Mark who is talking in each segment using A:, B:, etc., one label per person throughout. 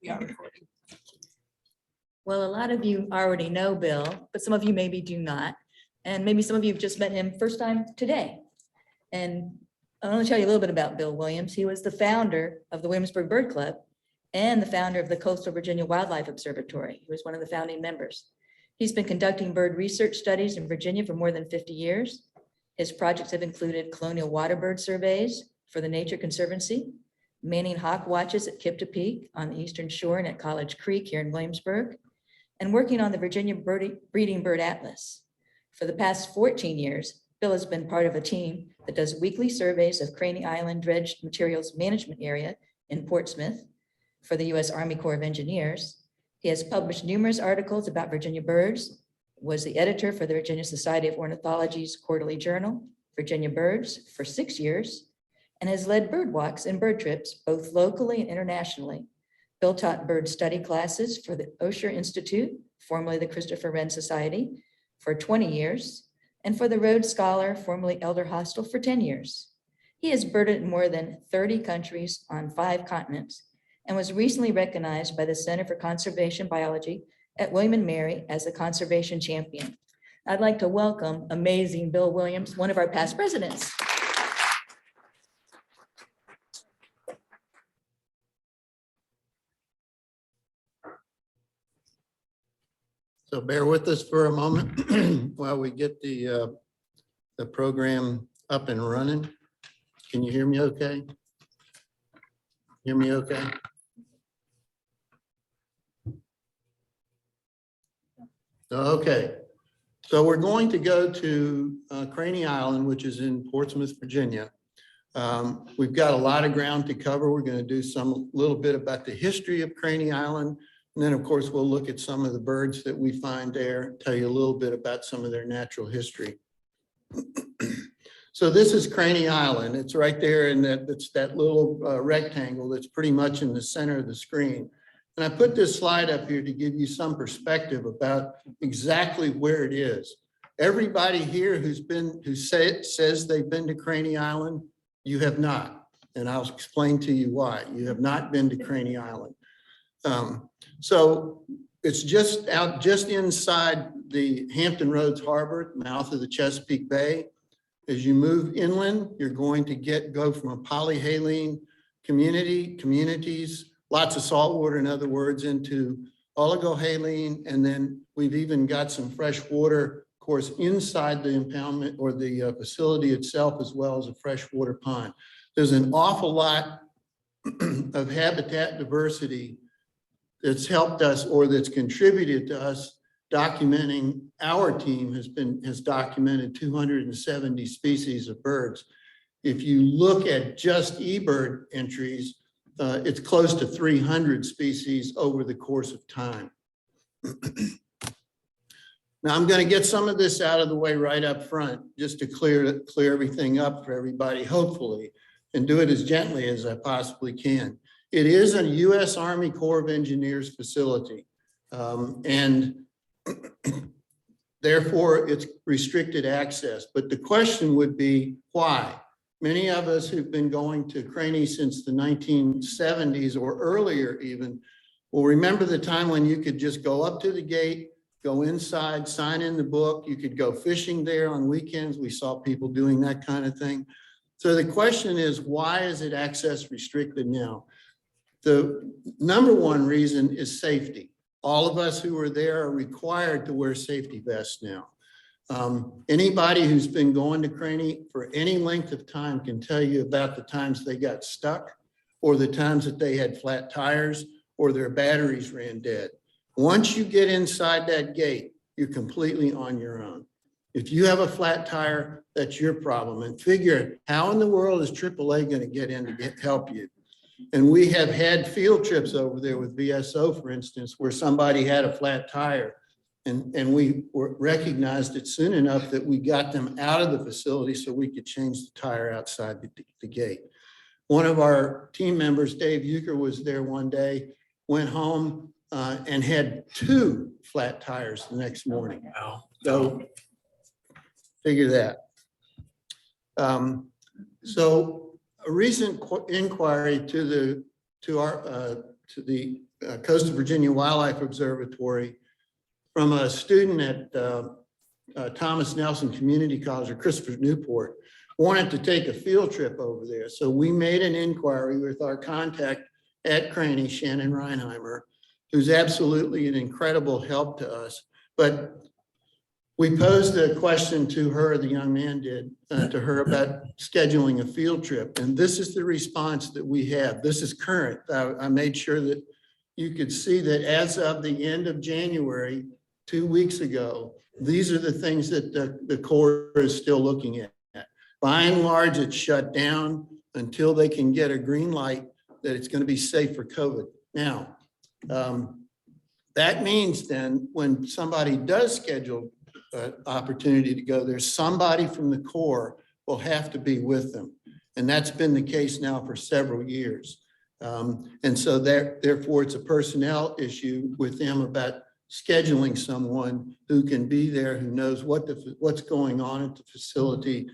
A: We are recording.
B: Well, a lot of you already know Bill, but some of you maybe do not. And maybe some of you have just met him first time today. And I want to tell you a little bit about Bill Williams. He was the founder of the Williamsburg Bird Club and the founder of the Coastal Virginia Wildlife Observatory. He was one of the founding members. He's been conducting bird research studies in Virginia for more than 50 years. His projects have included colonial water bird surveys for the Nature Conservancy, manning hawk watches at Kipta Peak on the Eastern Shore and at College Creek here in Williamsburg, and working on the Virginia Breeding Bird Atlas. For the past 14 years, Bill has been part of a team that does weekly surveys of Craney Island Dredged Materials Management Area in Portsmouth for the U.S. Army Corps of Engineers. He has published numerous articles about Virginia birds, was the editor for the Virginia Society of Ornithology's quarterly journal, Virginia Birds, for 6 years, and has led bird walks and bird trips, both locally and internationally. Bill taught bird study classes for the Osher Institute, formerly the Christopher Wren Society, for 20 years, and for the Rhodes Scholar, formerly Elder Hostel, for 10 years. He has birded in more than 30 countries on 5 continents and was recently recognized by the Center for Conservation Biology at William & Mary as a conservation champion. I'd like to welcome amazing Bill Williams, one of our past presidents.
C: So bear with us for a moment while we get the program up and running. Can you hear me okay? Hear me okay? Okay, so we're going to go to Craney Island, which is in Portsmouth, Virginia. We've got a lot of ground to cover. We're going to do some little bit about the history of Craney Island. And then, of course, we'll look at some of the birds that we find there, tell you a little bit about some of their natural history. So this is Craney Island. It's right there in that little rectangle that's pretty much in the center of the screen. And I put this slide up here to give you some perspective about exactly where it is. Everybody here who says they've been to Craney Island, you have not. And I'll explain to you why. You have not been to Craney Island. So it's just inside the Hampton Roads Harbor, mouth of the Chesapeake Bay. As you move inland, you're going to go from a polyhaline communities, lots of saltwater, in other words, into oligohaline. And then we've even got some fresh water, of course, inside the impoundment or the facility itself, as well as a freshwater pond. There's an awful lot of habitat diversity that's helped us or that's contributed to us documenting. Our team has documented 270 species of birds. If you look at just eBird entries, it's close to 300 species over the course of time. Now I'm going to get some of this out of the way right up front, just to clear everything up for everybody, hopefully, and do it as gently as I possibly can. It is a U.S. Army Corps of Engineers facility, and therefore it's restricted access. But the question would be, why? Many of us who've been going to Craney since the 1970s or earlier even, will remember the time when you could just go up to the gate, go inside, sign in the book. You could go fishing there on weekends. We saw people doing that kind of thing. So the question is, why is it access restricted now? The number one reason is safety. All of us who are there are required to wear safety vests now. Anybody who's been going to Craney for any length of time can tell you about the times they got stuck, or the times that they had flat tires, or their batteries ran dead. Once you get inside that gate, you're completely on your own. If you have a flat tire, that's your problem. And figure, how in the world is AAA going to get in to help you? And we have had field trips over there with VSO, for instance, where somebody had a flat tire, and we recognized it soon enough that we got them out of the facility so we could change the tire outside the gate. One of our team members, Dave Euchre, was there one day, went home and had 2 flat tires the next morning.
A: Wow.
C: So figure that. So a recent inquiry to to the Coastal Virginia Wildlife Observatory from a student at Thomas Nelson Community College, or Christopher Newport, wanted to take a field trip over there. So we made an inquiry with our contact at Craney, Shannon Reinheimer, who's absolutely an incredible help to us. But we posed a question to her, the young man did, to her about scheduling a field trip. And this is the response that we have. This is current. I made sure that you could see that as of the end of January, 2 weeks ago, these are the things that the Corps is still looking at. By and large, it's shut down until they can get a green light that it's going to be safe for COVID. Now, that means then when somebody does schedule an opportunity to go there, somebody from the Corps will have to be with them. And that's been the case now for several years. And so therefore, it's a personnel issue with them about scheduling someone who can be there, who knows what's going on at the facility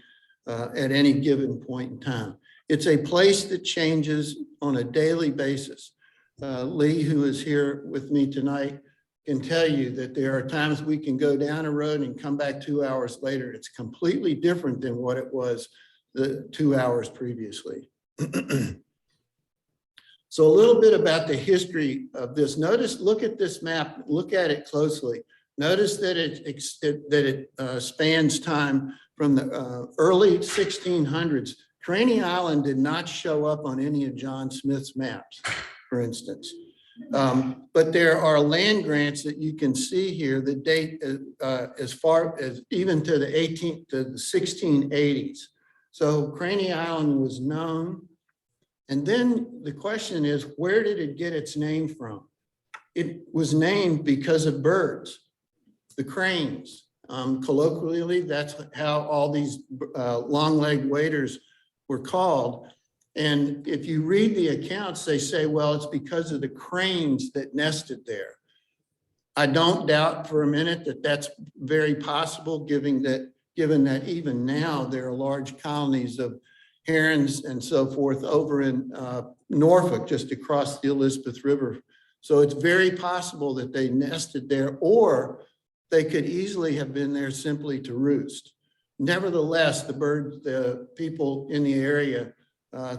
C: at any given point in time. It's a place that changes on a daily basis. Lee, who is here with me tonight, can tell you that there are times we can go down a road and come back 2 hours later. It's completely different than what it was the 2 hours previously. So a little bit about the history of this. Notice, look at this map, look at it closely. Notice that it spans time from the early 1600s. Craney Island did not show up on any of John Smith's maps, for instance. But there are land grants that you can see here that date as far as even to the 1680s. So Craney Island was known. And then the question is, where did it get its name from? It was named because of birds, the cranes. Colloquially, that's how all these long-legged waders were called. And if you read the accounts, they say, well, it's because of the cranes that nested there. I don't doubt for a minute that that's very possible, given that even now there are large colonies of herons and so forth over in Norfolk, just across the Elizabeth River. So it's very possible that they nested there, or they could easily have been there simply to roost. Nevertheless, the people in the area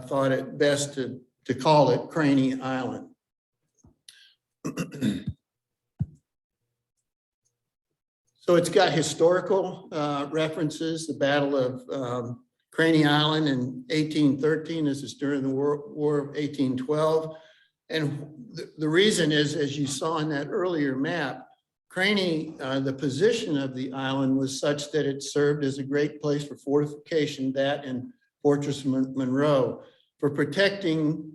C: thought it best to call it Craney Island. So it's got historical references. The Battle of Craney Island in 1813. This is during the War of 1812. And the reason is, as you saw in that earlier map, Craney, the position of the island was such that it served as a great place for fortification, that and Fortress Monroe, for protecting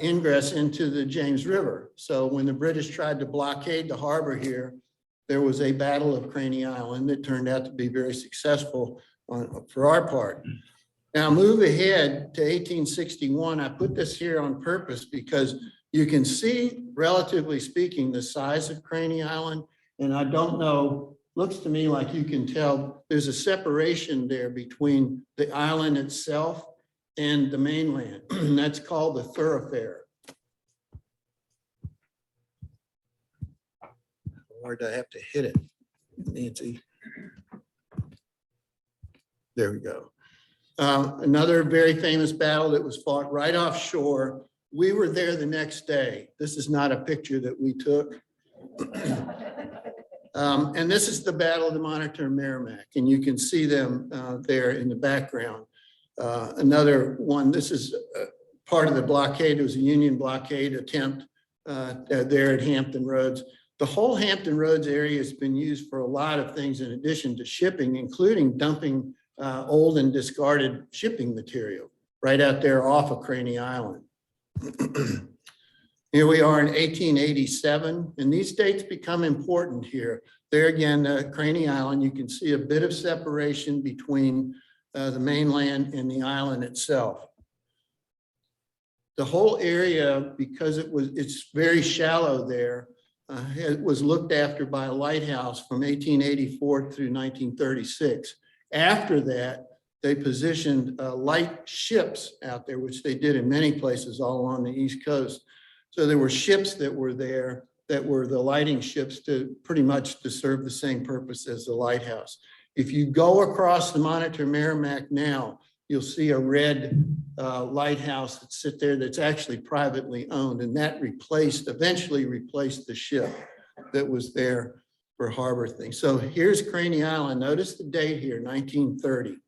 C: ingress into the James River. So when the British tried to blockade the harbor here, there was a Battle of Craney Island that turned out to be very successful for our part. Now move ahead to 1861. I put this here on purpose because you can see, relatively speaking, the size of Craney Island. And I don't know, looks to me like you can tell there's a separation there between the island itself and the mainland. And that's called the thoroughfare. Where'd I have to hit it, Nancy? There we go. Another very famous battle that was fought right offshore. We were there the next day. This is not a picture that we took. And this is the Battle of the Monitor and Merrimack, and you can see them there in the background. Another one, this is part of the blockade. It was a Union blockade attempt there at Hampton Roads. The whole Hampton Roads area has been used for a lot of things in addition to shipping, including dumping old and discarded shipping material right out there off of Craney Island. Here we are in 1887, and these dates become important here. There again, Craney Island, you can see a bit of separation between the mainland and the island itself. The whole area, because it's very shallow there, it was looked after by a lighthouse from 1884 through 1936. After that, they positioned light ships out there, which they did in many places all along the East Coast, So there were ships that were there that were the lighting ships to pretty much to serve the same purpose as the lighthouse. If you go across the Monitor Merrimack now, you'll see a red lighthouse that sit there that's actually privately owned, and that eventually replaced the ship that was there for harbor things. So here's Craney Island. Notice the date here, 1930.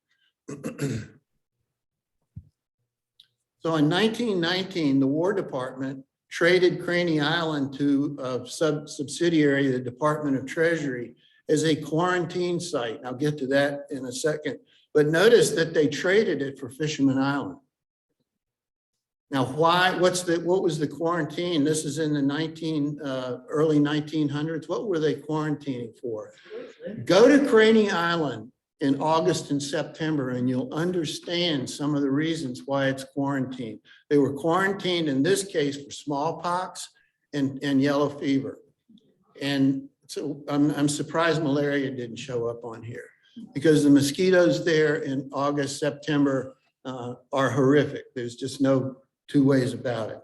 C: So in 1919, the War Department traded Craney Island to a subsidiary of the Department of Treasury as a quarantine site. I'll get to that in a second. But notice that they traded it for Fisherman Island. Now, why? What was the quarantine? This is in the early 1900s. What were they quarantining for? Go to Craney Island in August and September, and you'll understand some of the reasons why it's quarantined. They were quarantined in this case for smallpox and yellow fever. And so I'm surprised malaria didn't show up on here, because the mosquitoes there in August, September are horrific. There's just no two ways about it.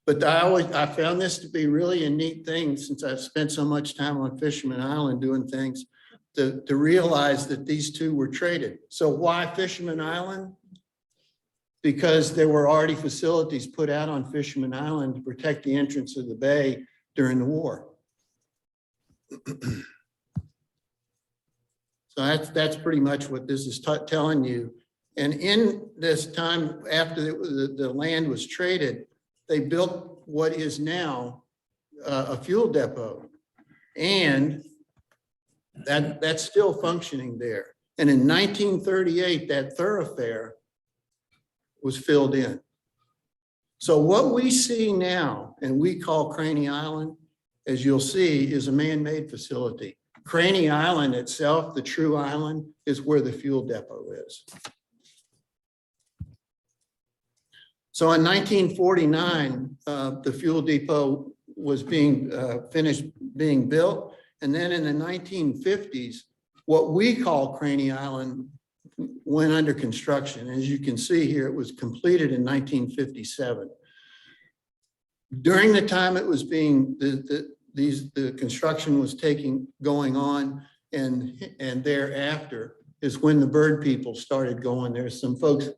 C: But I found this to be really a neat thing, since I've spent so much time on Fisherman Island doing things, to realize that these two were traded. So why Fisherman Island? Because there were already facilities put out on Fisherman Island to protect the entrance of the bay during the war. So that's pretty much what this is telling you. And in this time after the land was traded, they built what is now a fuel depot, and that's still functioning there. And in 1938, that thoroughfare was filled in. So what we see now, and we call Craney Island, as you'll see, is a man-made facility. Craney Island itself, the true island, is where the fuel depot is. So in 1949, the fuel depot was finished being built. And then in the 1950s, what we call Craney Island went under construction. As you can see here, it was completed in 1957. During the time it was the construction was going on, and thereafter is when the bird people started going. There's some folks,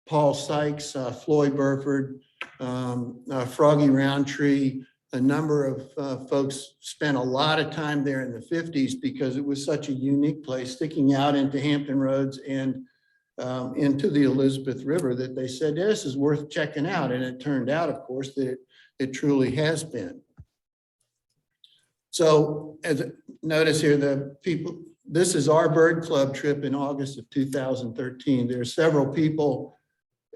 C: Paul Sykes, Floyd Burford, Froggy Roundtree, a number of folks spent a lot of time there in the 50s because it was such a unique place, sticking out into Hampton Roads and into the Elizabeth River, that they said, this is worth checking out. And it turned out, of course, that it truly has been. So notice here, this is our bird club trip in August of 2013. There are several people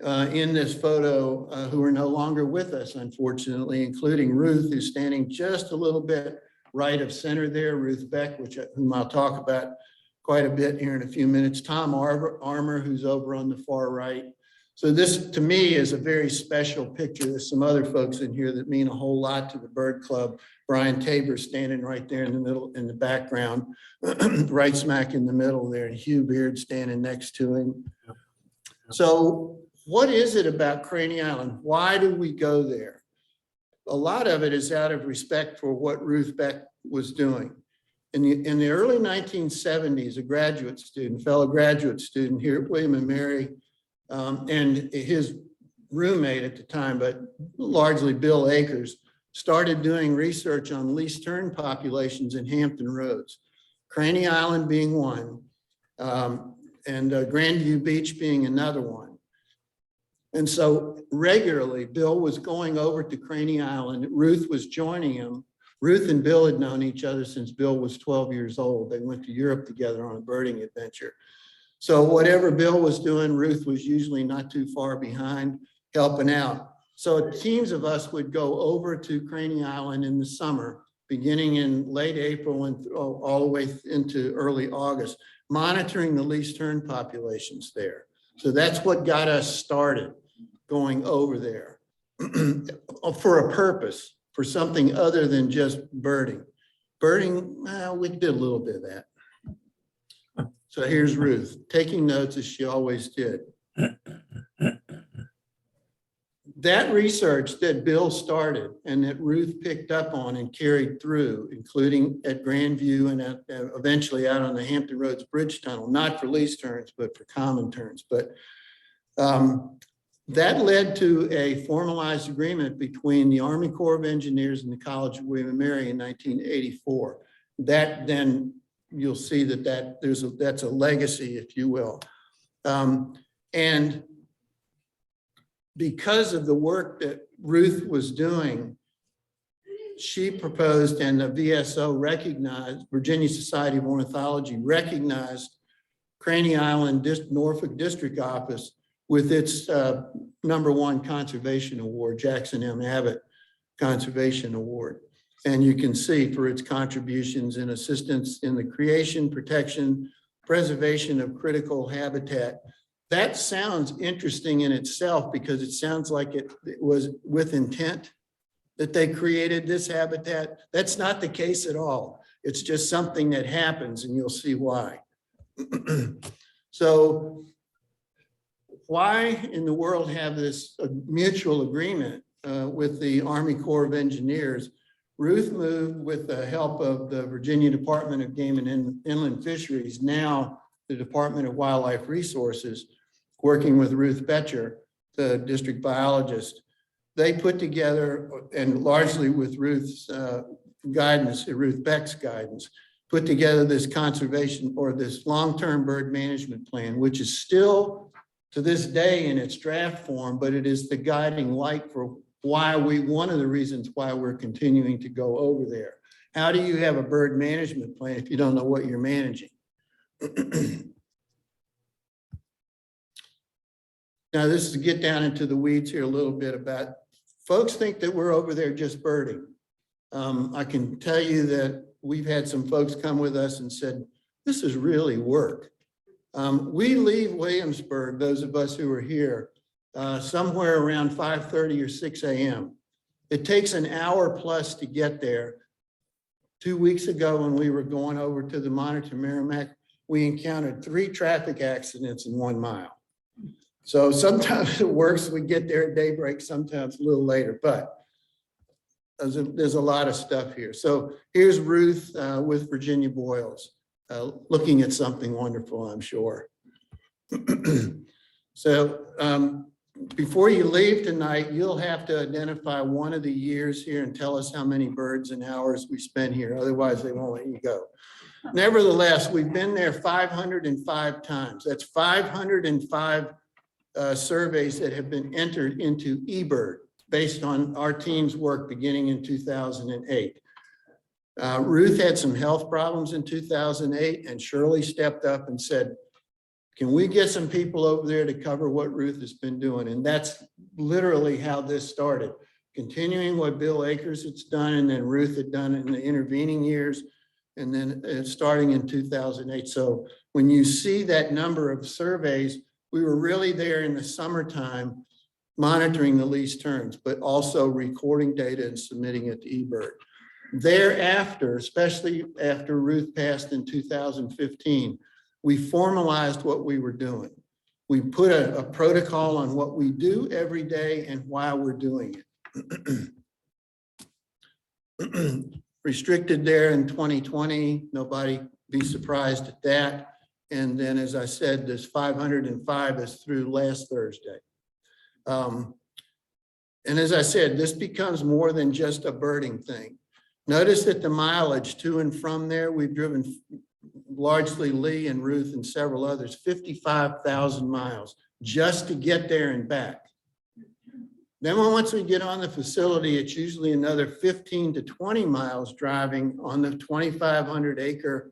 C: in this photo who are no longer with us, unfortunately, including Ruth, who's standing just a little bit right of center there, Ruth Beck, whom I'll talk about quite a bit here in a few minutes. Tom Armour, who's over on the far right. So this, to me, is a very special picture. There's some other folks in here that mean a whole lot to the Bird Club. Brian Tabor standing right there in the middle, in the background, right smack in the middle there, and Hugh Beard standing next to him. So what is it about Craney Island? Why do we go there? A lot of it is out of respect for what Ruth Beck was doing. In the early 1970s, a graduate student, fellow graduate student here at William and Mary, and his roommate at the time, but largely Bill Akers, started doing research on least tern populations in Hampton Roads, Craney Island being one, and Grandview Beach being another one. And so regularly, Bill was going over to Craney Island. Ruth was joining him. Ruth and Bill had known each other since Bill was 12 years old. They went to Europe together on a birding adventure. So whatever Bill was doing, Ruth was usually not too far behind, helping out. So teams of us would go over to Craney Island in the summer, beginning in late April and all the way into early August, monitoring the least tern populations there. So that's what got us started going over there for a purpose, for something other than just birding. Birding, well, we did a little bit of that. So here's Ruth, taking notes as she always did. That research that Bill started and that Ruth picked up on and carried through, including at Grandview and eventually out on the Hampton Roads Bridge Tunnel, not for lease turns, but for common turns. But that led to a formalized agreement between the Army Corps of Engineers and the College of William and Mary in 1984. That then you'll see that's a legacy, if you will. And because of the work that Ruth was doing, she proposed, and the VSO recognized, Virginia Society of Ornithology recognized Craney Island Norfolk District Office with its #1 conservation award, Jackson M. Abbott Conservation Award. And you can see for its contributions and assistance in the creation, protection, preservation of critical habitat. That sounds interesting in itself because it sounds like it was with intent that they created this habitat. That's not the case at all. It's just something that happens, and you'll see why. So why in the world have this mutual agreement with the Army Corps of Engineers? Ruth moved with the help of the Virginia Department of Game and Inland Fisheries, now the Department of Wildlife Resources, working with Ruth Betcher, the district biologist. They put together, and largely with Ruth's guidance, Ruth Beck's guidance, put together this conservation or this long-term bird management plan, which is still to this day in its draft form, but it is the guiding light for one of the reasons why we're continuing to go over there. How do you have a bird management plan if you don't know what you're managing? Now, this is to get down into the weeds here a little bit about, folks think that we're over there just birding. I can tell you that we've had some folks come with us and said, this is really work. We leave Williamsburg, those of us who are here, somewhere around 5:30 or 6 a.m. It takes an hour plus to get there. 2 weeks ago, when we were going over to the Monitor Merrimack, we encountered 3 traffic accidents in 1 mile. So sometimes it works, we get there at daybreak, sometimes a little later, but there's a lot of stuff here. So here's Ruth with Virginia Boyles, looking at something wonderful, I'm sure. So before you leave tonight, you'll have to identify one of the years here and tell us how many birds and hours we spent here. Otherwise, they won't let you go. Nevertheless, we've been there 505 times. That's 505 surveys that have been entered into eBird based on our team's work beginning in 2008. Ruth had some health problems in 2008, and Shirley stepped up and said, can we get some people over there to cover what Ruth has been doing? And that's literally how this started, continuing what Bill Akers has done, and then Ruth had done it in the intervening years, and then starting in 2008. So when you see that number of surveys, we were really there in the summertime monitoring the lease turns, but also recording data and submitting it to eBird. Thereafter, especially after Ruth passed in 2015, we formalized what we were doing. We put a protocol on what we do every day and why we're doing it. Restricted there in 2020, nobody be surprised at that. And then, as I said, this 505 is through last Thursday. And as I said, this becomes more than just a birding thing. Notice that the mileage to and from there, we've driven largely Lee and Ruth and several others, 55,000 miles just to get there and back. Then once we get on the facility, it's usually another 15 to 20 miles driving on the 2,500 acre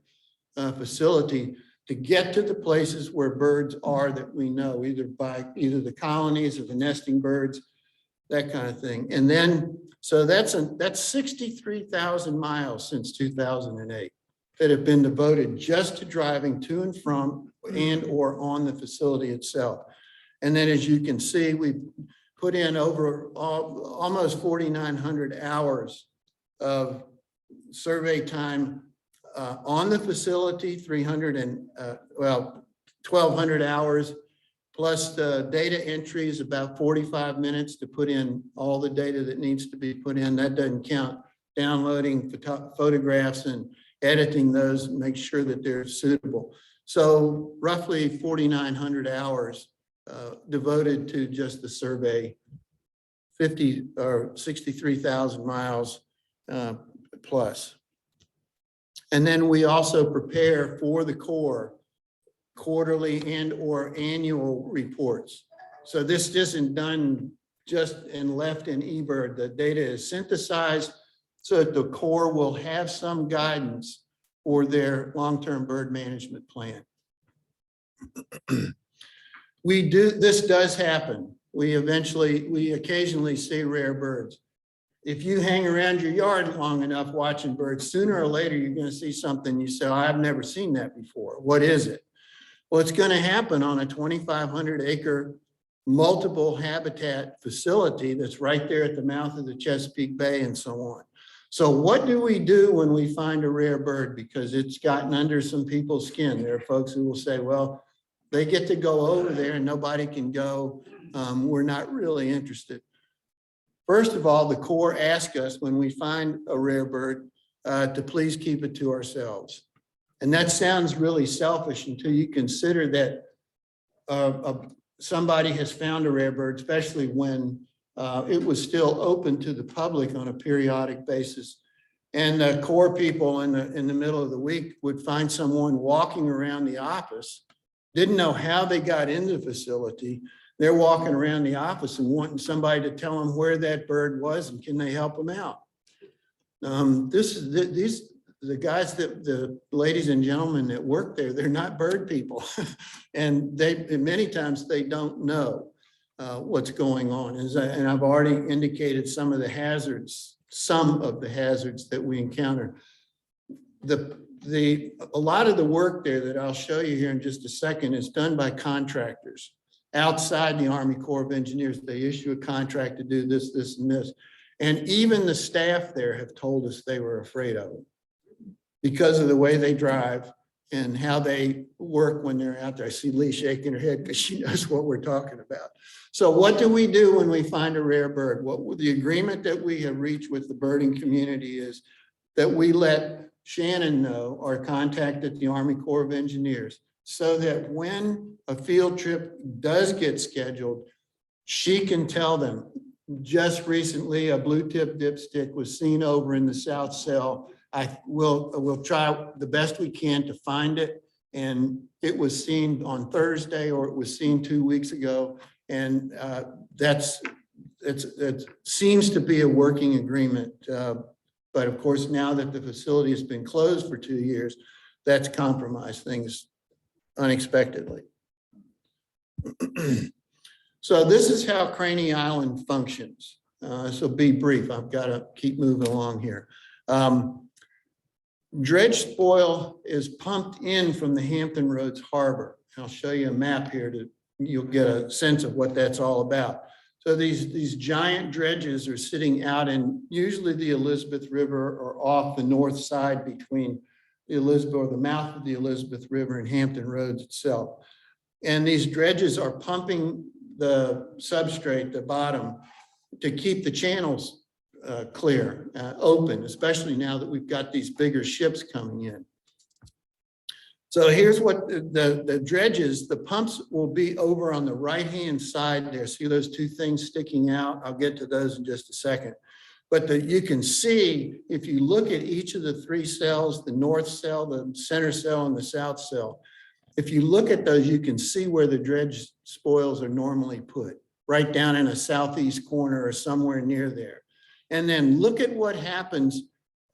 C: facility to get to the places where birds are that we know, either the colonies or the nesting birds, that kind of thing. And then, so that's 63,000 miles since 2008 that have been devoted just to driving to and from and or on the facility itself. And then, as you can see, we put in over almost 4,900 hours of survey time on the facility, 1,200 hours plus the data entry is about 45 minutes to put in all the data that needs to be put in. That doesn't count downloading photographs and editing those and make sure that they're suitable. So roughly 4,900 hours devoted to just the survey, 50 or 63,000 miles plus. And then we also prepare for the Corps quarterly and or annual reports. So this isn't done just and left in eBird. The data is synthesized so that the Corps will have some guidance for their long-term bird management plan. This does happen. We occasionally see rare birds. If you hang around your yard long enough watching birds, sooner or later, you're going to see something you say, I've never seen that before. What is it? Well, it's going to happen on a 2,500 acre multiple habitat facility that's right there at the mouth of the Chesapeake Bay and so on. So what do we do when we find a rare bird? Because it's gotten under some people's skin. There are folks who will say, well, they get to go over there and nobody can go. We're not really interested. First of all, the Corps asks us when we find a rare bird to please keep it to ourselves. And that sounds really selfish until you consider that somebody has found a rare bird, especially when it was still open to the public on a periodic basis. And the Corps people in the middle of the week would find someone walking around the office, didn't know how they got into the facility. They're walking around the office and wanting somebody to tell them where that bird was and can they help them out. The guys the ladies and gentlemen that work there, they're not bird people. And many times they don't know what's going on. And I've already indicated some of the hazards that we encounter. A lot of the work there that I'll show you here in just a second is done by contractors outside the Army Corps of Engineers. They issue a contract to do this, this, and this. And even the staff there have told us they were afraid of it because of the way they drive and how they work when they're out there. I see Lee shaking her head because she knows what we're talking about. So what do we do when we find a rare bird? What the agreement that we have reached with the birding community is that we let Shannon know, our contact at the Army Corps of Engineers, so that when a field trip does get scheduled, she can tell them. Just recently, a blue-tip dipstick was seen over in the South Cell. We'll try the best we can to find it. And it was seen on Thursday, or it was seen 2 weeks ago. And it seems to be a working agreement. But of course, now that the facility has been closed for 2 years, that's compromised things unexpectedly. So this is how Craney Island functions. So be brief, I've got to keep moving along here. Dredge spoil is pumped in from the Hampton Roads Harbor. I'll show you a map here you'll get a sense of what that's all about. So these giant dredges are sitting out in usually the Elizabeth River or off the north side between the mouth of the Elizabeth River and Hampton Roads itself. And these dredges are pumping the substrate, the bottom, to keep the channels clear, open, especially now that we've got these bigger ships coming in. So here's what the dredges, the pumps will be over on the right-hand side there. See those two things sticking out? I'll get to those in just a second. But you can see, if you look at each of the three cells, the north cell, the center cell, and the south cell, if you look at those, you can see where the dredge spoils are normally put, right down in a southeast corner or somewhere near there. And then look at what happens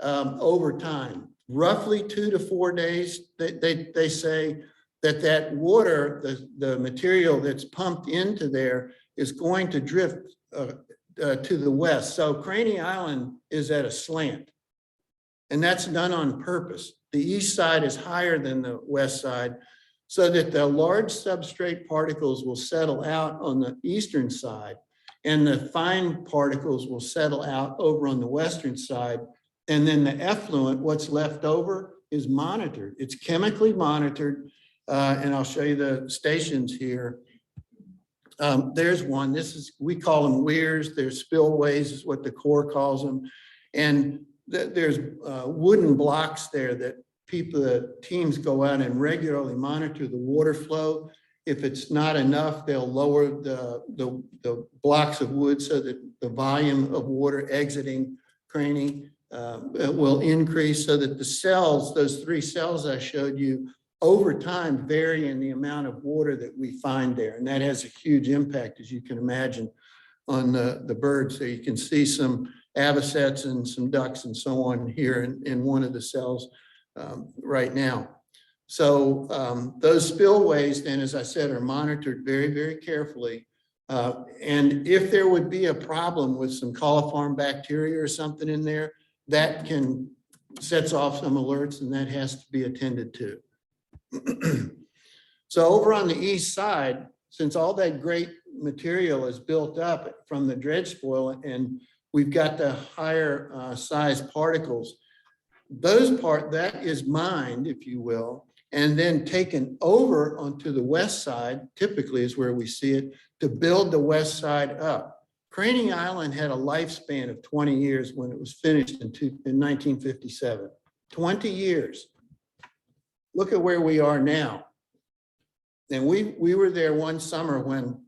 C: over time. Roughly 2 to 4 days, they say that water, the material that's pumped into there is going to drift to the west. So Craney Island is at a slant, and that's done on purpose. The east side is higher than the west side, so that the large substrate particles will settle out on the eastern side, and the fine particles will settle out over on the western side. And then the effluent, what's left over, is monitored. It's chemically monitored, and I'll show you the stations here. There's one. We call them weirs. There's spillways is what the Corps calls them. And there's wooden blocks there that the teams go out and regularly monitor the water flow. If it's not enough, they'll lower the blocks of wood so that the volume of water exiting Craney will increase, so that the cells, those 3 cells I showed you, over time vary in the amount of water that we find there. And that has a huge impact, as you can imagine, on the birds. So you can see some avocets and some ducks and so on here in one of the cells right now. So those spillways then, as I said, are monitored very, very carefully. And if there would be a problem with some coliform bacteria or something in there, that sets off some alerts, and that has to be attended to. So over on the east side, since all that great material is built up from the dredge spoil and we've got the higher size particles, that is mined, if you will, and then taken over onto the west side, typically is where we see it, to build the west side up. Craney Island had a lifespan of 20 years when it was finished in 1957. 20 years. Look at where we are now. And we were there one summer when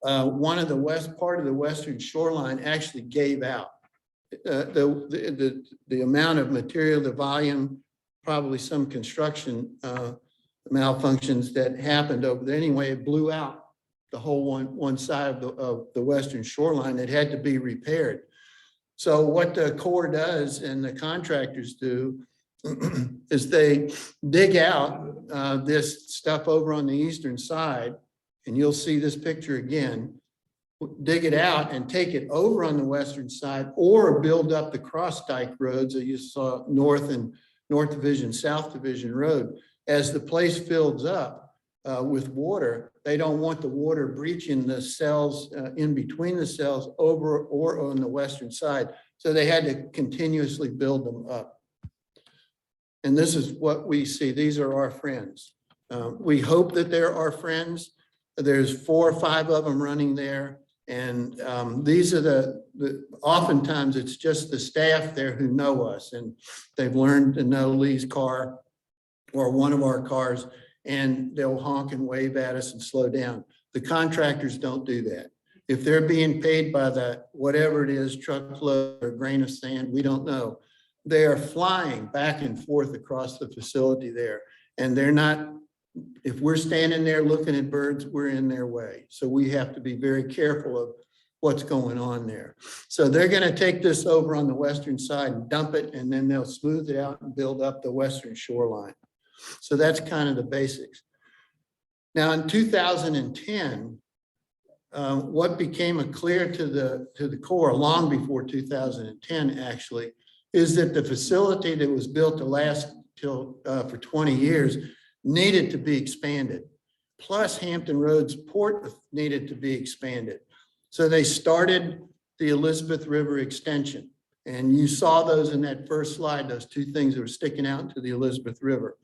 C: part of the western shoreline actually gave out. The amount of material, the volume, probably some construction malfunctions that happened over there. Anyway, it blew out the whole one side of the western shoreline. It had to be repaired. So what the Corps does and the contractors do is they dig out this stuff over on the eastern side, and you'll see this picture again. Dig it out and take it over on the western side, or build up the cross dike roads that you saw North Division, South Division Road. As the place fills up with water, they don't want the water breaching the cells in between the cells over or on the western side. So they had to continuously build them up. And this is what we see. These are our friends. We hope that they're our friends. There's 4 or 5 of them running there. And these are oftentimes it's just the staff there who know us, and they've learned to know Lee's car or one of our cars, and they'll honk and wave at us and slow down. The contractors don't do that. If they're being paid by the, whatever it is, truckload or grain of sand, we don't know. They are flying back and forth across the facility there, and they're not. If we're standing there looking at birds, we're in their way. So we have to be very careful of what's going on there. So they're going to take this over on the western side and dump it, and then they'll smooth it out and build up the western shoreline. So that's kind of the basics. Now in 2010, what became clear to the Corps long before 2010 actually, is that the facility that was built to last for 20 years needed to be expanded. Plus Hampton Roads Port needed to be expanded. So they started the Elizabeth River extension. And you saw those in that first slide, those 2 things that were sticking out into the Elizabeth River.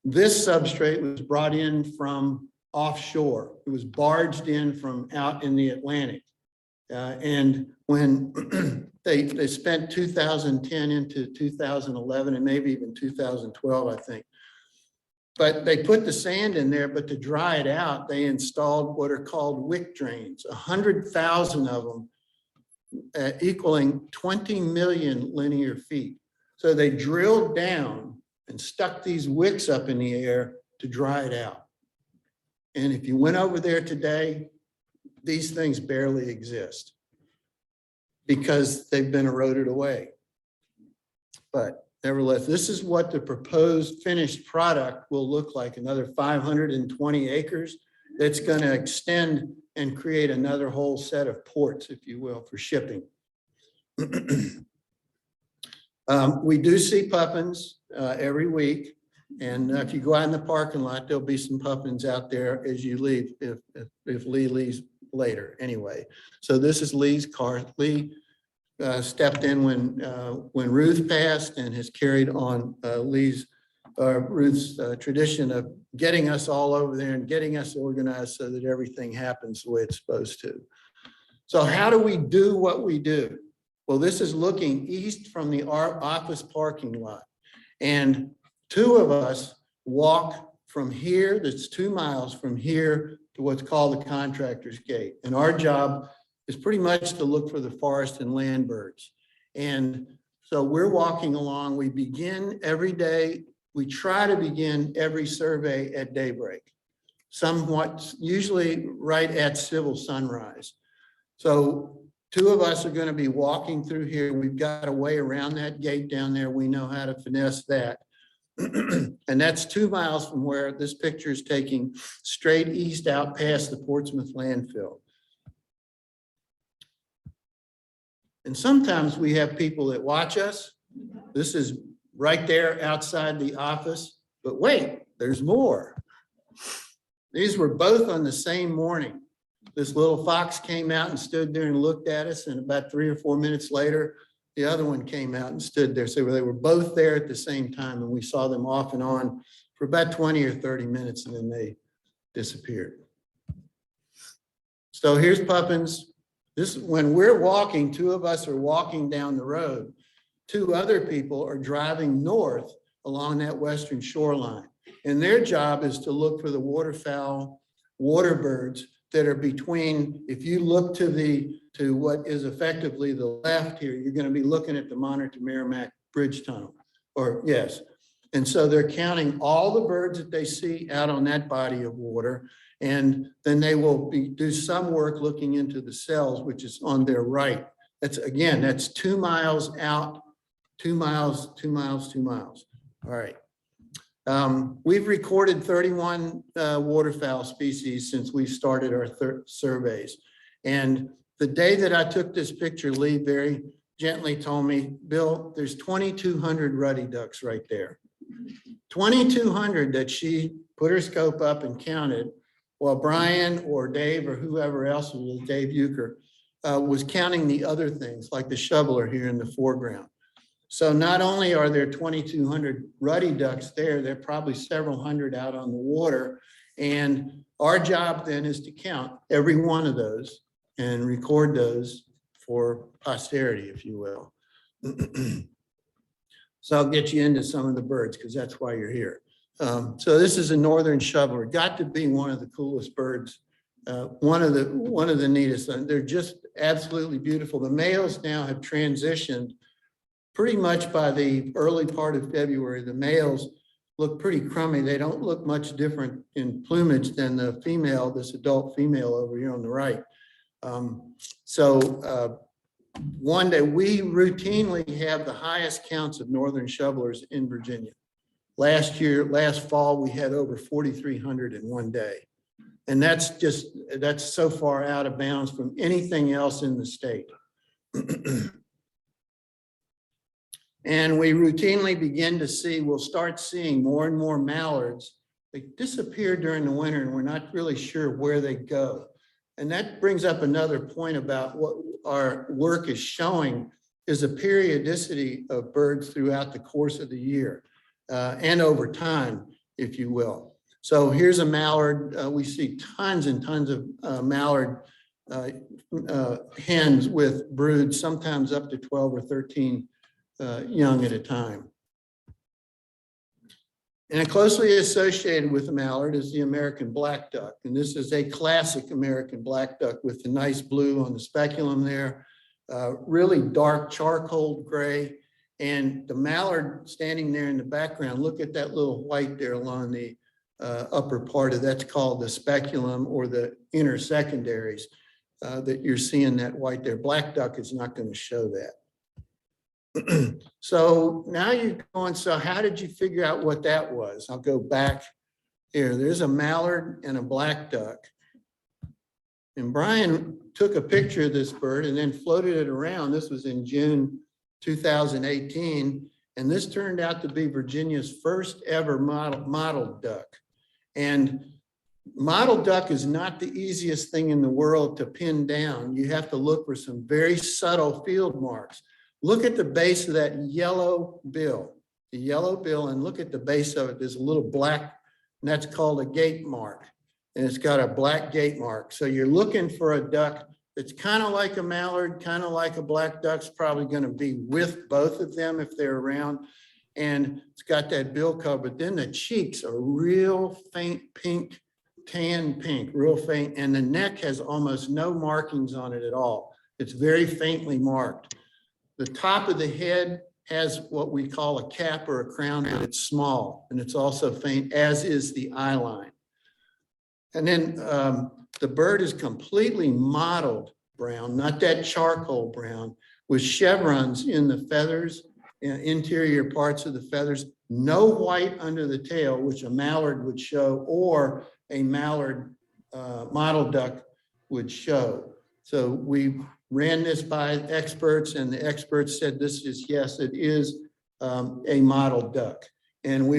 C: This substrate was brought in from offshore. It was barged in from out in the Atlantic. And when they spent 2010 into 2011 and maybe even 2012, I think. But they put the sand in there, but to dry it out, they installed what are called wick drains, 100,000 of them, equaling 20 million linear feet. So they drilled down and stuck these wicks up in the air to dry it out. And if you went over there today, these things barely exist because they've been eroded away. But nevertheless, this is what the proposed finished product will look like. Another 520 acres that's going to extend and create another whole set of ports, if you will, for shipping. We do see puffins every week. And if you go out in the parking lot, there'll be some puffins out there as you leave, if Lee leaves later anyway. So this is Lee's car. Lee stepped in when Ruth passed and has carried on Lee's Ruth's tradition of getting us all over there and getting us organized so that everything happens the way it's supposed to. So how do we do what we do? Well, this is looking east from the office parking lot. And two of us walk from here, that's 2 miles from here to what's called the contractor's gate. And our job is pretty much to look for the forest and land birds. And so we're walking along, we begin every day, we try to begin every survey at daybreak, somewhat, usually right at civil sunrise. So two of us are going to be walking through here. We've got a way around that gate down there. We know how to finesse that. And that's 2 miles from where this picture is taking, straight east out past the Portsmouth landfill. And sometimes we have people that watch us. This is right there outside the office, but wait, there's more. These were both on the same morning. This little fox came out and stood there and looked at us, and about 3 or 4 minutes later, the other one came out and stood there. So they were both there at the same time, and we saw them off and on for about 20 or 30 minutes, and then they disappeared. So here's Puffins. This, when we're walking, two of us are walking down the road. Two other people are driving north along that western shoreline. And their job is to look for the waterfowl, water birds that are between, if you look to what is effectively the left here, you're going to be looking at the Monitor Merrimack Bridge Tunnel, or yes. And so they're counting all the birds that they see out on that body of water. And then they will do some work looking into the cells, which is on their right. That's, again, that's 2 miles out, 2 miles, 2 miles, 2 miles. All right. We've recorded 31 waterfowl species since we started our surveys. And the day that I took this picture, Lee very gently told me, Bill, there's 2,200 ruddy ducks right there. 2,200 that she put her scope up and counted, while Brian or Dave or whoever else was, Dave Euchre, was counting the other things like the shoveler here in the foreground. So not only are there 2,200 ruddy ducks there, there are probably several hundred out on the water. And our job then is to count every one of those and record those for posterity, if you will. So I'll get you into some of the birds because that's why you're here. So this is a northern shoveler. Got to be one of the coolest birds. One of the neatest. They're just absolutely beautiful. The males now have transitioned pretty much by the early part of February. The males look pretty crummy. They don't look much different in plumage than the female, this adult female over here on the right. One day we routinely have the highest counts of northern shovelers in Virginia. Last fall, we had over 4,300 in one day. And that's so far out of bounds from anything else in the state. And we routinely begin to see, we'll start seeing more and more mallards. They disappear during the winter and we're not really sure where they go. And that brings up another point about what our work is showing is a periodicity of birds throughout the course of the year and over time, if you will. So here's a mallard. We see tons and tons of mallard hens with broods, sometimes up to 12 or 13 young at a time. And closely associated with the mallard is the American black duck. And this is a classic American black duck with the nice blue on the speculum there, really dark charcoal gray. And the mallard standing there in the background, look at that little white there along the upper part of that's called the speculum or the inner secondaries that you're seeing that white there. Black duck is not going to show that. So now you're going, so how did you figure out what that was? I'll go back here. There's a mallard and a black duck. And Brian took a picture of this bird and then floated it around. This was in June 2018. And this turned out to be Virginia's first ever mottled duck. And mottled duck is not the easiest thing in the world to pin down. You have to look for some very subtle field marks. Look at the base of that yellow bill. the yellow bill, and look at the base of it. There's a little black, and that's called a gate mark. And it's got a black gate mark. So you're looking for a duck that's kind of like a mallard, kind of like a black duck's probably going to be with both of them if they're around. And it's got that bill cover, but then the cheeks are real faint pink, tan pink, real faint. And the neck has almost no markings on it at all. It's very faintly marked. The top of the head has what we call a cap or a crown, but it's small and it's also faint, as is the eye line. And then the bird is completely mottled brown, not that charcoal brown, with chevrons in the feathers, interior parts of the feathers, no white under the tail, which a mallard would show, or a mallard mottled duck would show. So we ran this by experts, and the experts said this is, yes, it is a mottled duck. And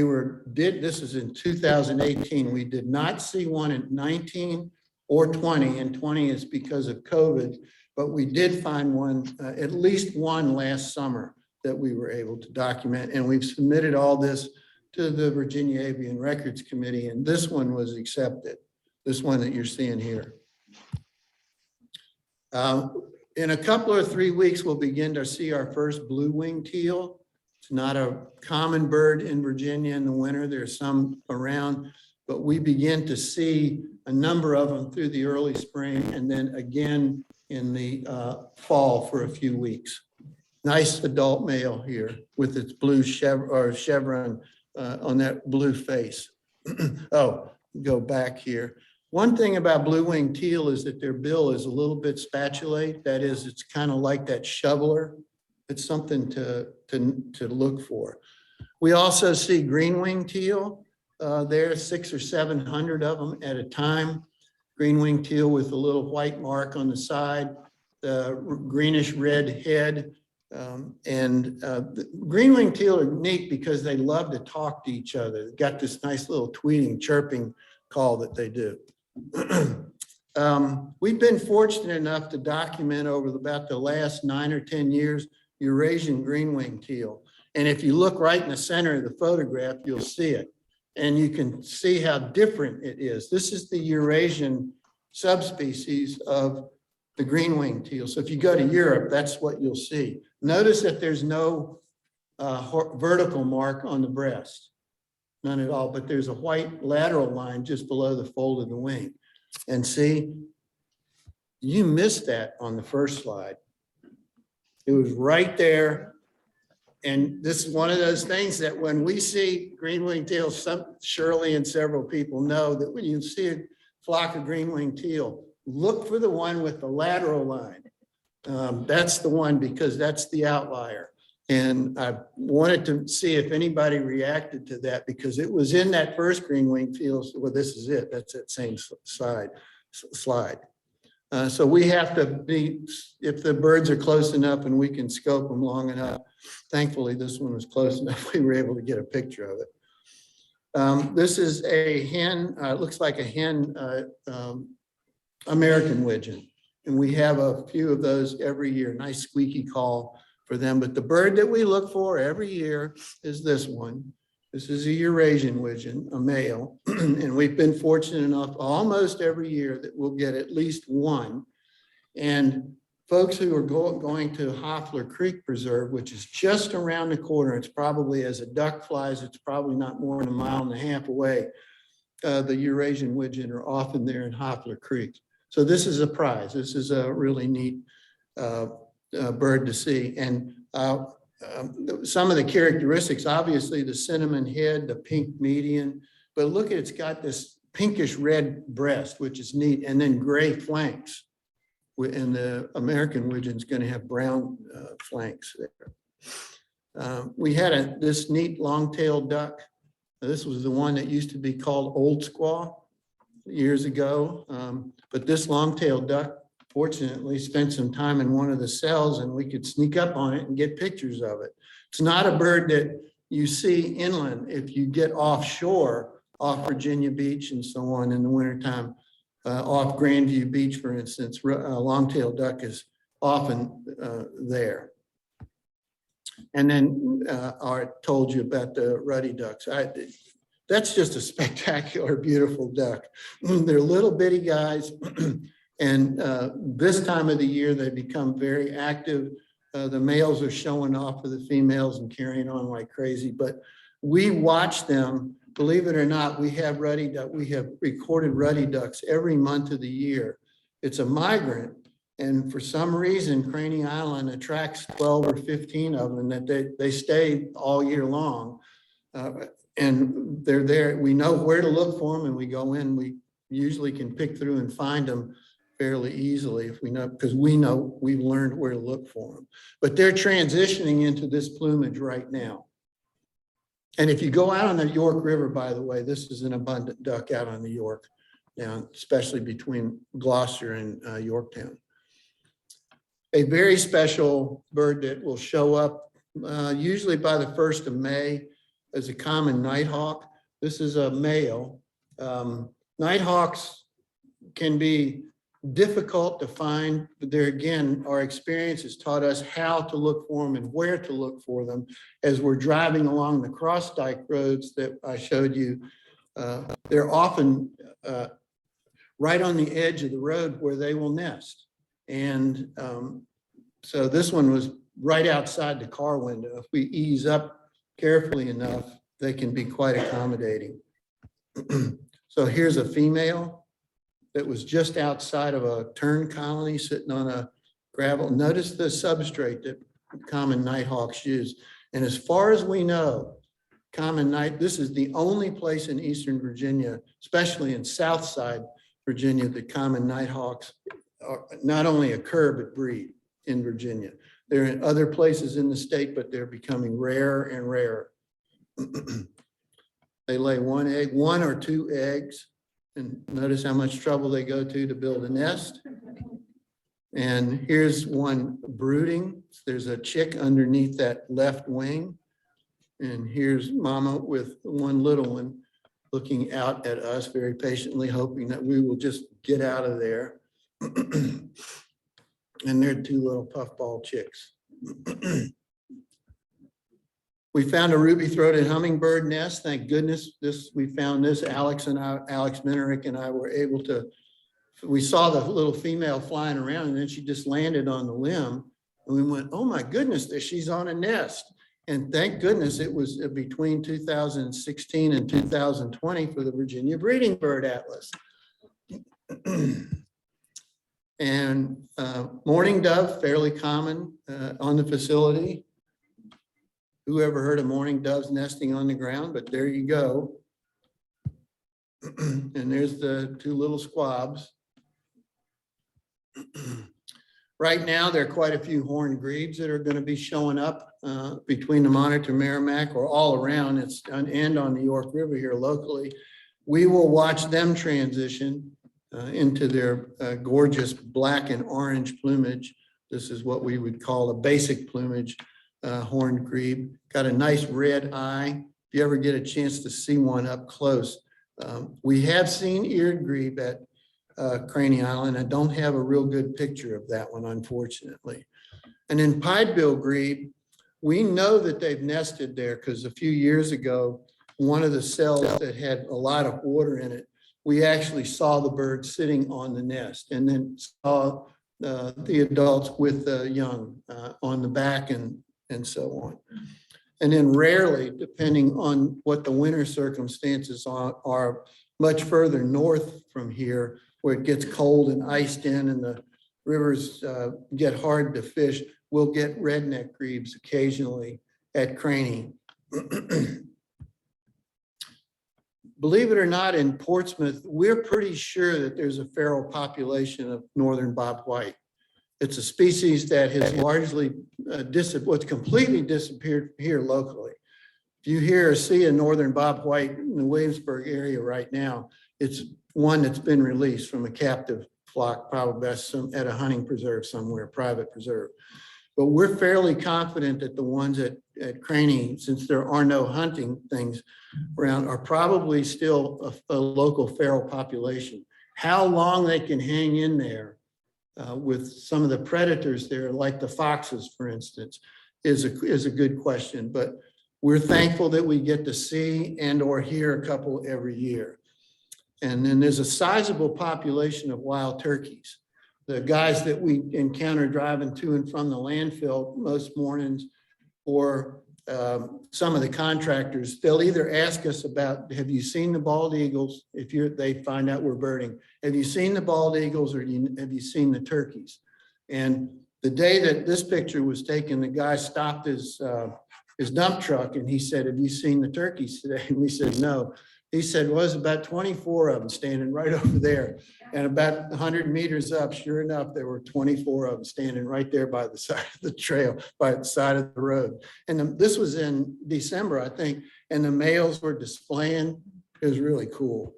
C: this is in 2018. We did not see one in 19 or 20, and 20 is because of COVID, but we did find one, at least one last summer that we were able to document. And we've submitted all this to the Virginia Avian Records Committee, and this one was accepted, this one that you're seeing here. In a couple or 3 weeks, we'll begin to see our first blue-winged teal. It's not a common bird in Virginia in the winter. There's some around, but we begin to see a number of them through the early spring and then again in the fall for a few weeks. Nice adult male here with its blue chevron on that blue face. Oh, go back here. One thing about blue-winged teal is that their bill is a little bit spatulate. That is, it's kind of like that shoveler. It's something to look for. We also see green-winged teal. There's 600 or 700 of them at a time. Green-winged teal with a little white mark on the side, the greenish red head. The green-winged teal are neat because they love to talk to each other. They've got this nice little tweeting, chirping call that they do. We've been fortunate enough to document over about the last 9 or 10 years Eurasian green-winged teal. And if you look right in the center of the photograph, you'll see it. And you can see how different it is. This is the Eurasian subspecies of the green-winged teal. So if you go to Europe, that's what you'll see. Notice that there's no vertical mark on the breast, none at all, but there's a white lateral line just below the fold of the wing. And see, you missed that on the first slide. It was right there. And this is one of those things that when we see green-winged teal, Shirley and several people know that when you see a flock of green-winged teal, look for the one with the lateral line. That's the one because that's the outlier. And I wanted to see if anybody reacted to that because it was in that first green-winged teal. Well, this is it. That's that same slide. So we have to be, if the birds are close enough and we can scope them long enough. Thankfully, this one was close enough. We were able to get a picture of it. This is a hen, looks like a hen American widgeon. And we have a few of those every year, nice squeaky call for them. But the bird that we look for every year is this one. This is a Eurasian widgeon, a male. And we've been fortunate enough almost every year that we'll get at least one. And folks who are going to Hoffler Creek Preserve, which is just around the corner, it's probably, as a duck flies, it's probably not more than 1.5 miles away. The Eurasian widgeon are often there in Hoffler Creek. So this is a prize. This is a really neat bird to see. And some of the characteristics, obviously the cinnamon head, the pink median, but look at, it's got this pinkish red breast, which is neat, and then gray flanks. And the American widgeon is going to have brown flanks there. We had this neat long-tailed duck. This was the one that used to be called Old Squaw years ago. But this long-tailed duck, fortunately, spent some time in one of the cells and we could sneak up on it and get pictures of it. It's not a bird that you see inland. If you get offshore, off Virginia Beach and so on in the wintertime, off Grandview Beach, for instance, long-tailed duck is often there. And then I told you about the ruddy ducks. That's just a spectacular, beautiful duck. They're little bitty guys. And this time of the year, they become very active. The males are showing off for the females and carrying on like crazy. But we watch them, believe it or not, we have recorded ruddy ducks every month of the year. It's a migrant. And for some reason, Craney Island attracts 12 or 15 of them, that they stay all year long. And they're there. We know where to look for them, and we go in. We usually can pick through and find them fairly easily if we know, because we know we've learned where to look for them. But they're transitioning into this plumage right now. And if you go out on the York River, by the way, this is an abundant duck out on the York, especially between Gloucester and Yorktown. A very special bird that will show up usually by the 1st of May is a common nighthawk. This is a male. Nighthawks can be difficult to find, but there again, our experience has taught us how to look for them and where to look for them as we're driving along the cross dike roads that I showed you. They're often right on the edge of the road where they will nest. And so this one was right outside the car window. If we ease up carefully enough, they can be quite accommodating. So here's a female that was just outside of a tern colony sitting on a gravel. Notice the substrate that common nighthawks use. And as far as we know, this is the only place in Eastern Virginia, especially in Southside Virginia, that common nighthawks not only occur, but breed in Virginia. They're in other places in the state, but they're becoming rarer and rarer. They lay one egg, 1 or 2 eggs, and notice how much trouble they go to build a nest. And here's one brooding. There's a chick underneath that left wing. And here's mama with one little one looking out at us very patiently, hoping that we will just get out of there. And they're 2 little puffball chicks. We found a ruby-throated hummingbird nest. Thank goodness we found this. Alex Minerick and I were able to, we saw the little female flying around, and then she just landed on the limb. And we went, oh my goodness, she's on a nest. And thank goodness it was between 2016 and 2020 for the Virginia Breeding Bird Atlas. And mourning dove, fairly common on the facility. Who ever heard of mourning doves nesting on the ground? But there you go. And there's the 2 little squabs. Right now, there are quite a few horned grebes that are going to be showing up between the Monitor Merrimack or all around. It's and on the York River here locally. We will watch them transition into their gorgeous black and orange plumage. This is what we would call a basic plumage horned grebe. Got a nice red eye. If you ever get a chance to see one up close. We have seen eared grebe at Craney Island. I don't have a real good picture of that one, unfortunately. And in pied-bill grebe, we know that they've nested there because a few years ago, one of the cells that had a lot of water in it, we actually saw the bird sitting on the nest, and then saw the adults with the young on the back and so on. And then rarely, depending on what the winter circumstances are much further north from here, where it gets cold and iced in and the rivers get hard to fish, we'll get redneck grebes occasionally at Craney. Believe it or not, in Portsmouth, we're pretty sure that there's a feral population of northern bobwhite. It's a species that has largely completely disappeared here locally. If you hear or see a northern bobwhite in the Williamsburg area right now, it's one that's been released from a captive flock, probably at a hunting preserve somewhere, private preserve. But we're fairly confident that the ones at Craney, since there are no hunting things around, are probably still a local feral population. How long they can hang in there with some of the predators there, like the foxes, for instance, is a good question, but we're thankful that we get to see and or hear a couple every year. And then there's a sizable population of wild turkeys. The guys that we encounter driving to and from the landfill most mornings, or some of the contractors, they'll either ask us about, have you seen the bald eagles? If they find out we're birding, have you seen the bald eagles, or have you seen the turkeys? And the day that this picture was taken, the guy stopped his dump truck and he said, have you seen the turkeys today? And we said, no. He said, well, there's about 24 of them standing right over there. And about 100 meters up, sure enough, there were 24 of them standing right there by the side of the trail, by the side of the road. And this was in December, I think, and the males were displaying. It was really cool.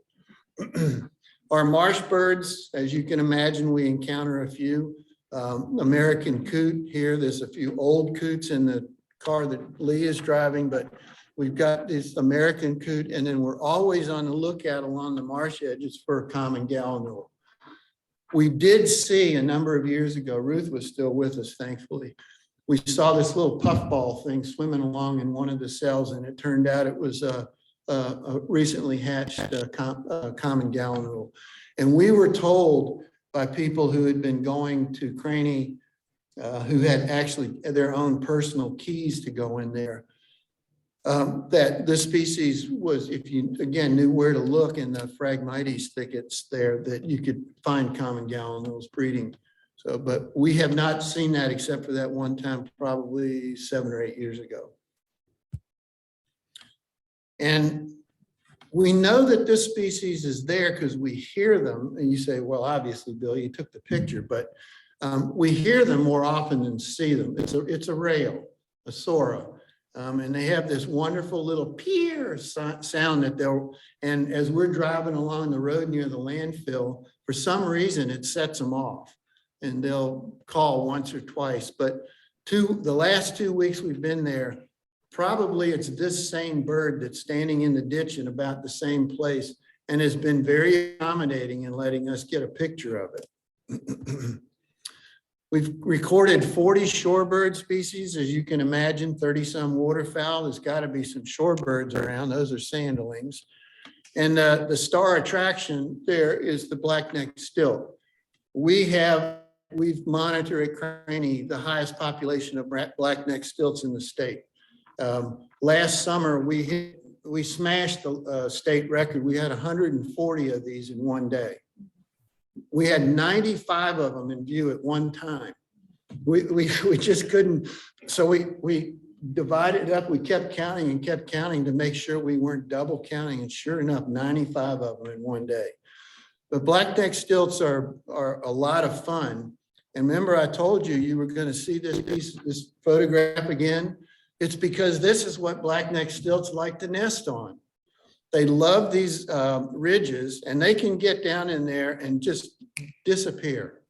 C: Our marsh birds, as you can imagine, we encounter a few. American coot here. There's a few old coots in the car that Lee is driving, but we've got this American coot, and then we're always on the lookout along the marsh edges for a common gallinule. We did see a number of years ago, Ruth was still with us, thankfully. We saw this little puffball thing swimming along in one of the cells, and it turned out it was a recently hatched common gallinule. And we were told by people who had been going to Craney, who had actually their own personal keys to go in there, that this species was, if you, again, knew where to look in the Phragmites thickets there, that you could find common gallinules breeding. So, but we have not seen that except for that one time, probably 7 or 8 years ago. And we know that this species is there because we hear them. And you say, well, obviously, Bill, you took the picture, but we hear them more often than see them. It's a rail, a sora. And they have this wonderful little peer sound that they'll, and as we're driving along the road near the landfill, for some reason it sets them off and they'll call once or twice. But the last 2 weeks we've been there, probably it's this same bird that's standing in the ditch in about the same place and has been very accommodating in letting us get a picture of it. We've recorded 40 shorebird species, as you can imagine, 30 some waterfowl. There's got to be some shorebirds around. Those are sanderlings. And the star attraction there is the black-necked stilt. We've monitored at Craney the highest population of black-necked stilts in the state. Last summer, we smashed the state record. We had 140 of these in one day. We had 95 of them in view at one time. We just couldn't, so we divided it up. We kept counting and kept counting to make sure we weren't double counting. And sure enough, 95 of them in one day. But black-necked stilts are a lot of fun. And remember, I told you you were going to see this photograph again. It's because this is what black-necked stilts like to nest on. They love these ridges, and they can get down in there and just disappear.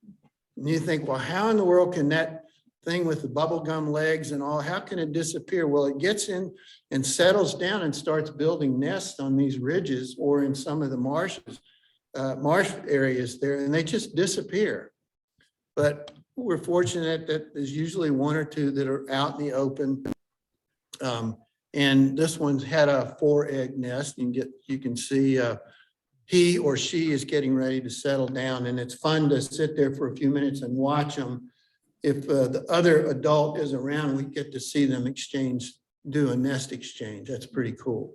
C: And you think, well, how in the world can that thing with the bubblegum legs and all, how can it disappear? Well, it gets in and settles down and starts building nests on these ridges or in some of the marsh areas there, and they just disappear. But we're fortunate that there's usually one or two that are out in the open. And this one's had a 4-egg nest. You can see he or she is getting ready to settle down, and it's fun to sit there for a few minutes and watch them. If the other adult is around, we get to see them do a nest exchange. That's pretty cool.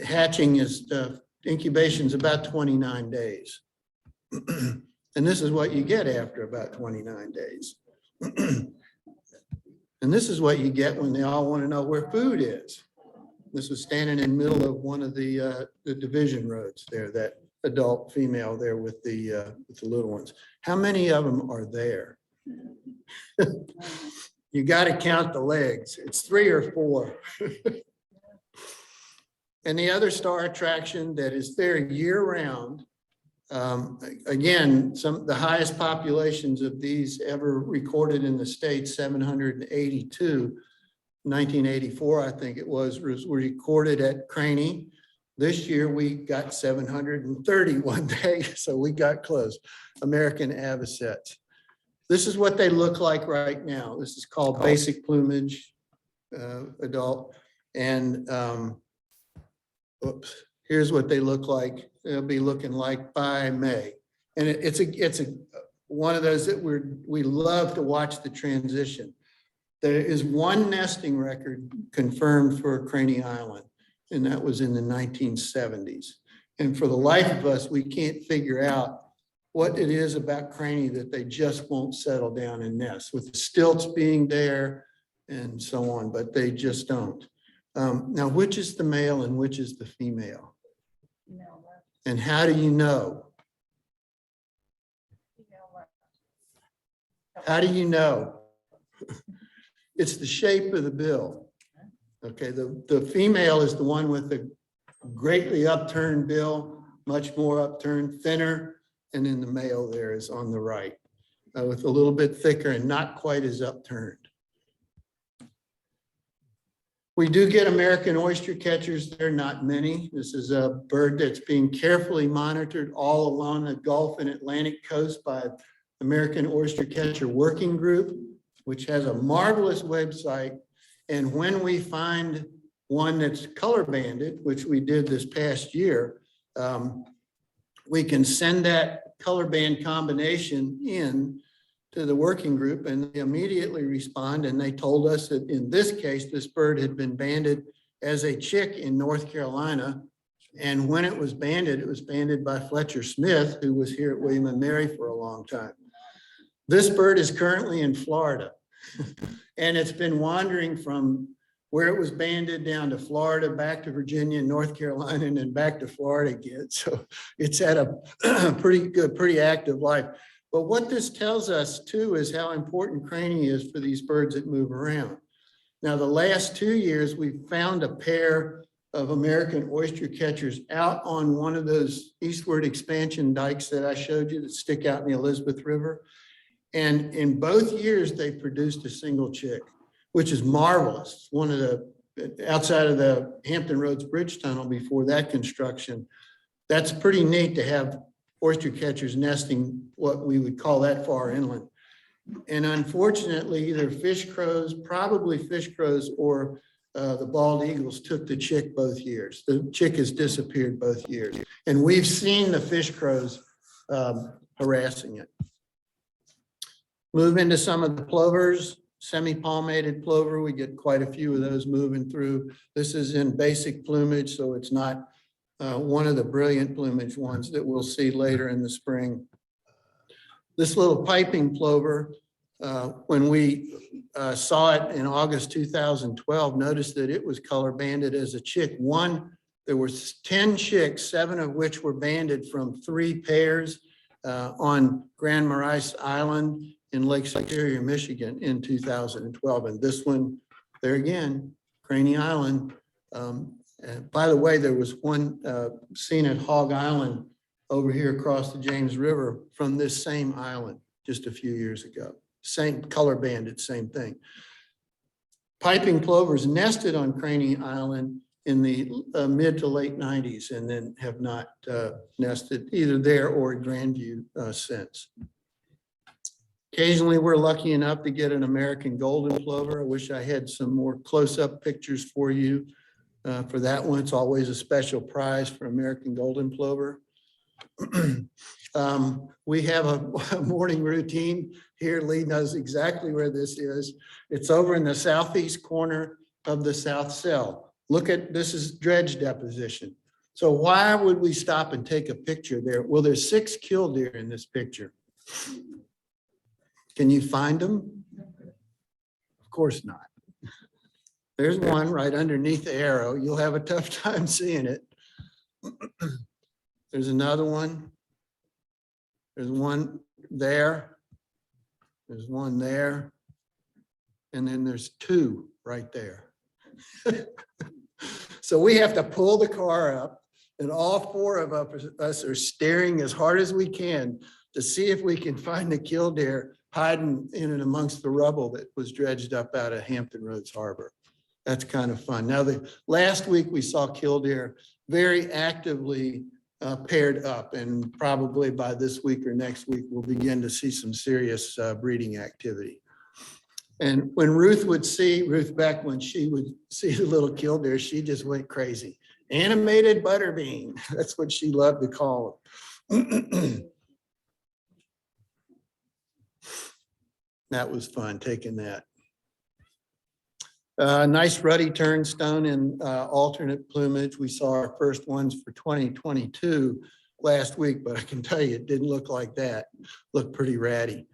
C: Hatching is, incubation is about 29 days. And this is what you get after about 29 days. And this is what you get when they all want to know where food is. This was standing in the middle of one of the division roads there, that adult female there with the little ones. How many of them are there? You got to count the legs. It's 3 or 4. And the other star attraction that is there year round, again, the highest populations of these ever recorded in the state, 782, 1984, I think it was recorded at Craney. This year we got 730 one day, so we got close. American avocets. This is what they look like right now. This is called basic plumage, adult. And oops, here's what they look like. They'll be looking like by May. And it's one of those that we love to watch the transition. There is one nesting record confirmed for Craney Island, and that was in the 1970s. And for the life of us, we can't figure out what it is about Craney that they just won't settle down and nest, with the stilts being there and so on, but they just don't. Now, which is the male and which is the female? And how do you know? How do you know? It's the shape of the bill. Okay, the female is the one with the greatly upturned bill, much more upturned, thinner, and then the male there is on the right, with a little bit thicker and not quite as upturned. We do get American oyster catchers. They're not many. This is a bird that's being carefully monitored all along the Gulf and Atlantic coast by American Oyster Catcher Working Group, which has a marvelous website. And when we find one that's color banded, which we did this past year, we can send that color band combination in to the working group, and they immediately respond. And they told us that in this case, this bird had been banded as a chick in North Carolina. And when it was banded by Fletcher Smith, who was here at William and Mary for a long time. This bird is currently in Florida, and it's been wandering from where it was banded down to Florida, back to Virginia, North Carolina, and then back to Florida again. So it's had a pretty good, pretty active life. But what this tells us too is how important Craney is for these birds that move around. Now, the last 2 years, we've found a pair of American oyster catchers out on one of those eastward expansion dikes that I showed you that stick out in the Elizabeth River. And in both years, they produced a single chick, which is marvelous. One of the, outside of the Hampton Roads Bridge Tunnel before that construction, that's pretty neat to have oyster catchers nesting what we would call that far inland. And unfortunately, either fish crows, probably fish crows, or the bald eagles took the chick both years. The chick has disappeared both years. And we've seen the fish crows harassing it. Move into some of the plovers, semi-palmated plover. We get quite a few of those moving through. This is in basic plumage, so it's not one of the brilliant plumage ones that we'll see later in the spring. This little piping plover, when we saw it in August 2012, noticed that it was color banded as a chick. There were 10 chicks, 7 of which were banded from 3 pairs on Grand Marais Island in Lake Superior, Michigan in 2012. And this one, there again, Craney Island. By the way, there was one seen at Hog Island over here across the James River from this same island just a few years ago. Same color banded, same thing. Piping plovers nested on Craney Island in the mid to late 90s and then have not nested either there or at Grandview since. Occasionally, we're lucky enough to get an American golden plover. I wish I had some more close-up pictures for you. For that one, it's always a special prize for American golden plover. We have a morning routine here. Lee knows exactly where this is. It's over in the southeast corner of the south cell. Look at, this is dredge deposition. So why would we stop and take a picture there? Well, there's 6 killdeer in this picture. Can you find them? Of course not. There's one right underneath the arrow. You'll have a tough time seeing it. There's another one. There's one there. There's one there. And then there's 2 right there. So we have to pull the car up, and all 4 of us are staring as hard as we can to see if we can find the killdeer hiding in and amongst the rubble that was dredged up out of Hampton Roads Harbor. That's kind of fun. Now, the last week we saw killdeer very actively paired up, and probably by this week or next week, we'll begin to see some serious breeding activity. And when Ruth Beck, when she would see the little killdeer, she just went crazy. Animated butterbean, that's what she loved to call them. That was fun, taking that. Nice ruddy turnstone in alternate plumage. We saw our first ones for 2022 last week, but I can tell you it didn't look like that. Looked pretty ratty.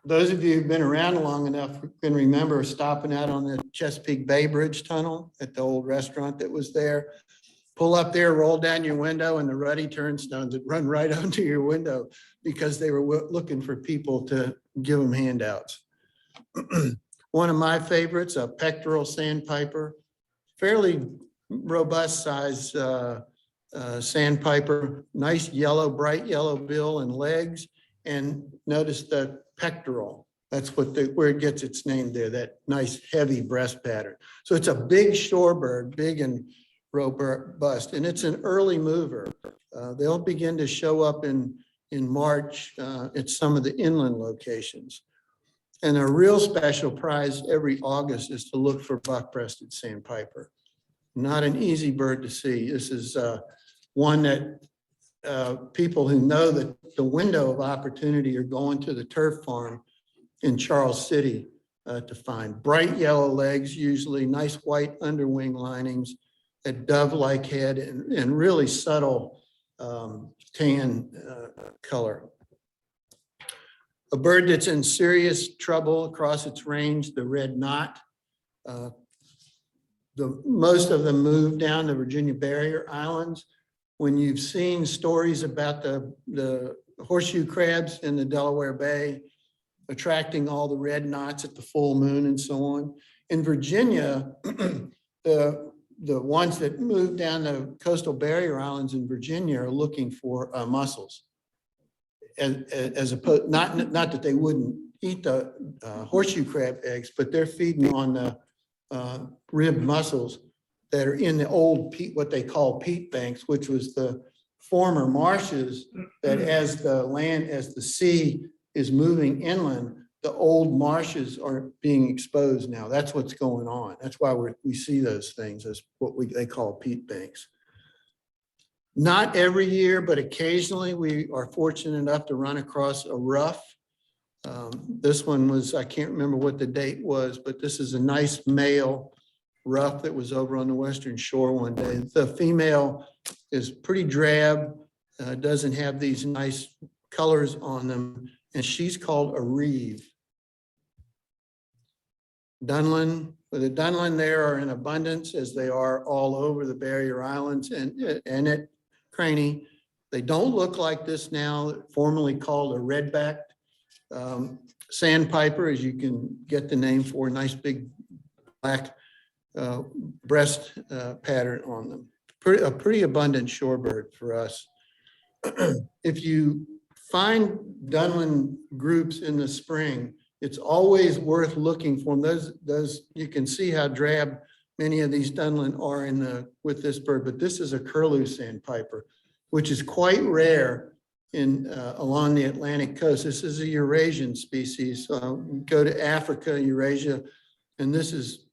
C: Those of you who've been around long enough can remember stopping out on the Chesapeake Bay Bridge Tunnel at the old restaurant that was there. Pull up there, roll down your window, and the ruddy turnstones would run right onto your window because they were looking for people to give them handouts. One of my favorites, a pectoral sandpiper, fairly robust size sandpiper, nice yellow, bright yellow bill and legs. And notice the pectoral. That's where it gets its name there, that nice heavy breast pattern. So it's a big shorebird, big and robust, and it's an early mover. They'll begin to show up in March at some of the inland locations. And a real special prize every August is to look for buck-breasted sandpiper. Not an easy bird to see. This is one that people who know that the window of opportunity are going to the turf farm in Charles City to find. Bright yellow legs, usually nice white underwing linings, a dove-like head, and really subtle tan color. A bird that's in serious trouble across its range, the red knot. Most of them move down the Virginia Barrier Islands. When you've seen stories about the horseshoe crabs in the Delaware Bay attracting all the red knots at the full moon and so on. In Virginia, the ones that move down the coastal barrier islands in Virginia are looking for mussels. As opposed, not that they wouldn't eat the horseshoe crab eggs, but they're feeding on the ribbed mussels that are in the old peat, what they call peat banks, which was the former marshes that as the sea is moving inland, the old marshes are being exposed now. That's what's going on. That's why we see those things as what they call peat banks. Not every year, but occasionally we are fortunate enough to run across a ruff. This one was, I can't remember what the date was, but this is a nice male ruff that was over on the Western Shore one day. The female is pretty drab, doesn't have these nice colors on them, and she's called a reeve. Dunlin, the Dunlin there are in abundance, as they are all over the Barrier Islands and at Craney. They don't look like this now, formerly called a redbacked sandpiper, as you can get the name for, nice big black breast pattern on them. A pretty abundant shorebird for us. If you find Dunlin groups in the spring, it's always worth looking for them. Those you can see how drab many of these Dunlin are with this bird, but this is a curlew sandpiper, which is quite rare along the Atlantic coast. This is a Eurasian species. Go to Africa, Eurasia, and this is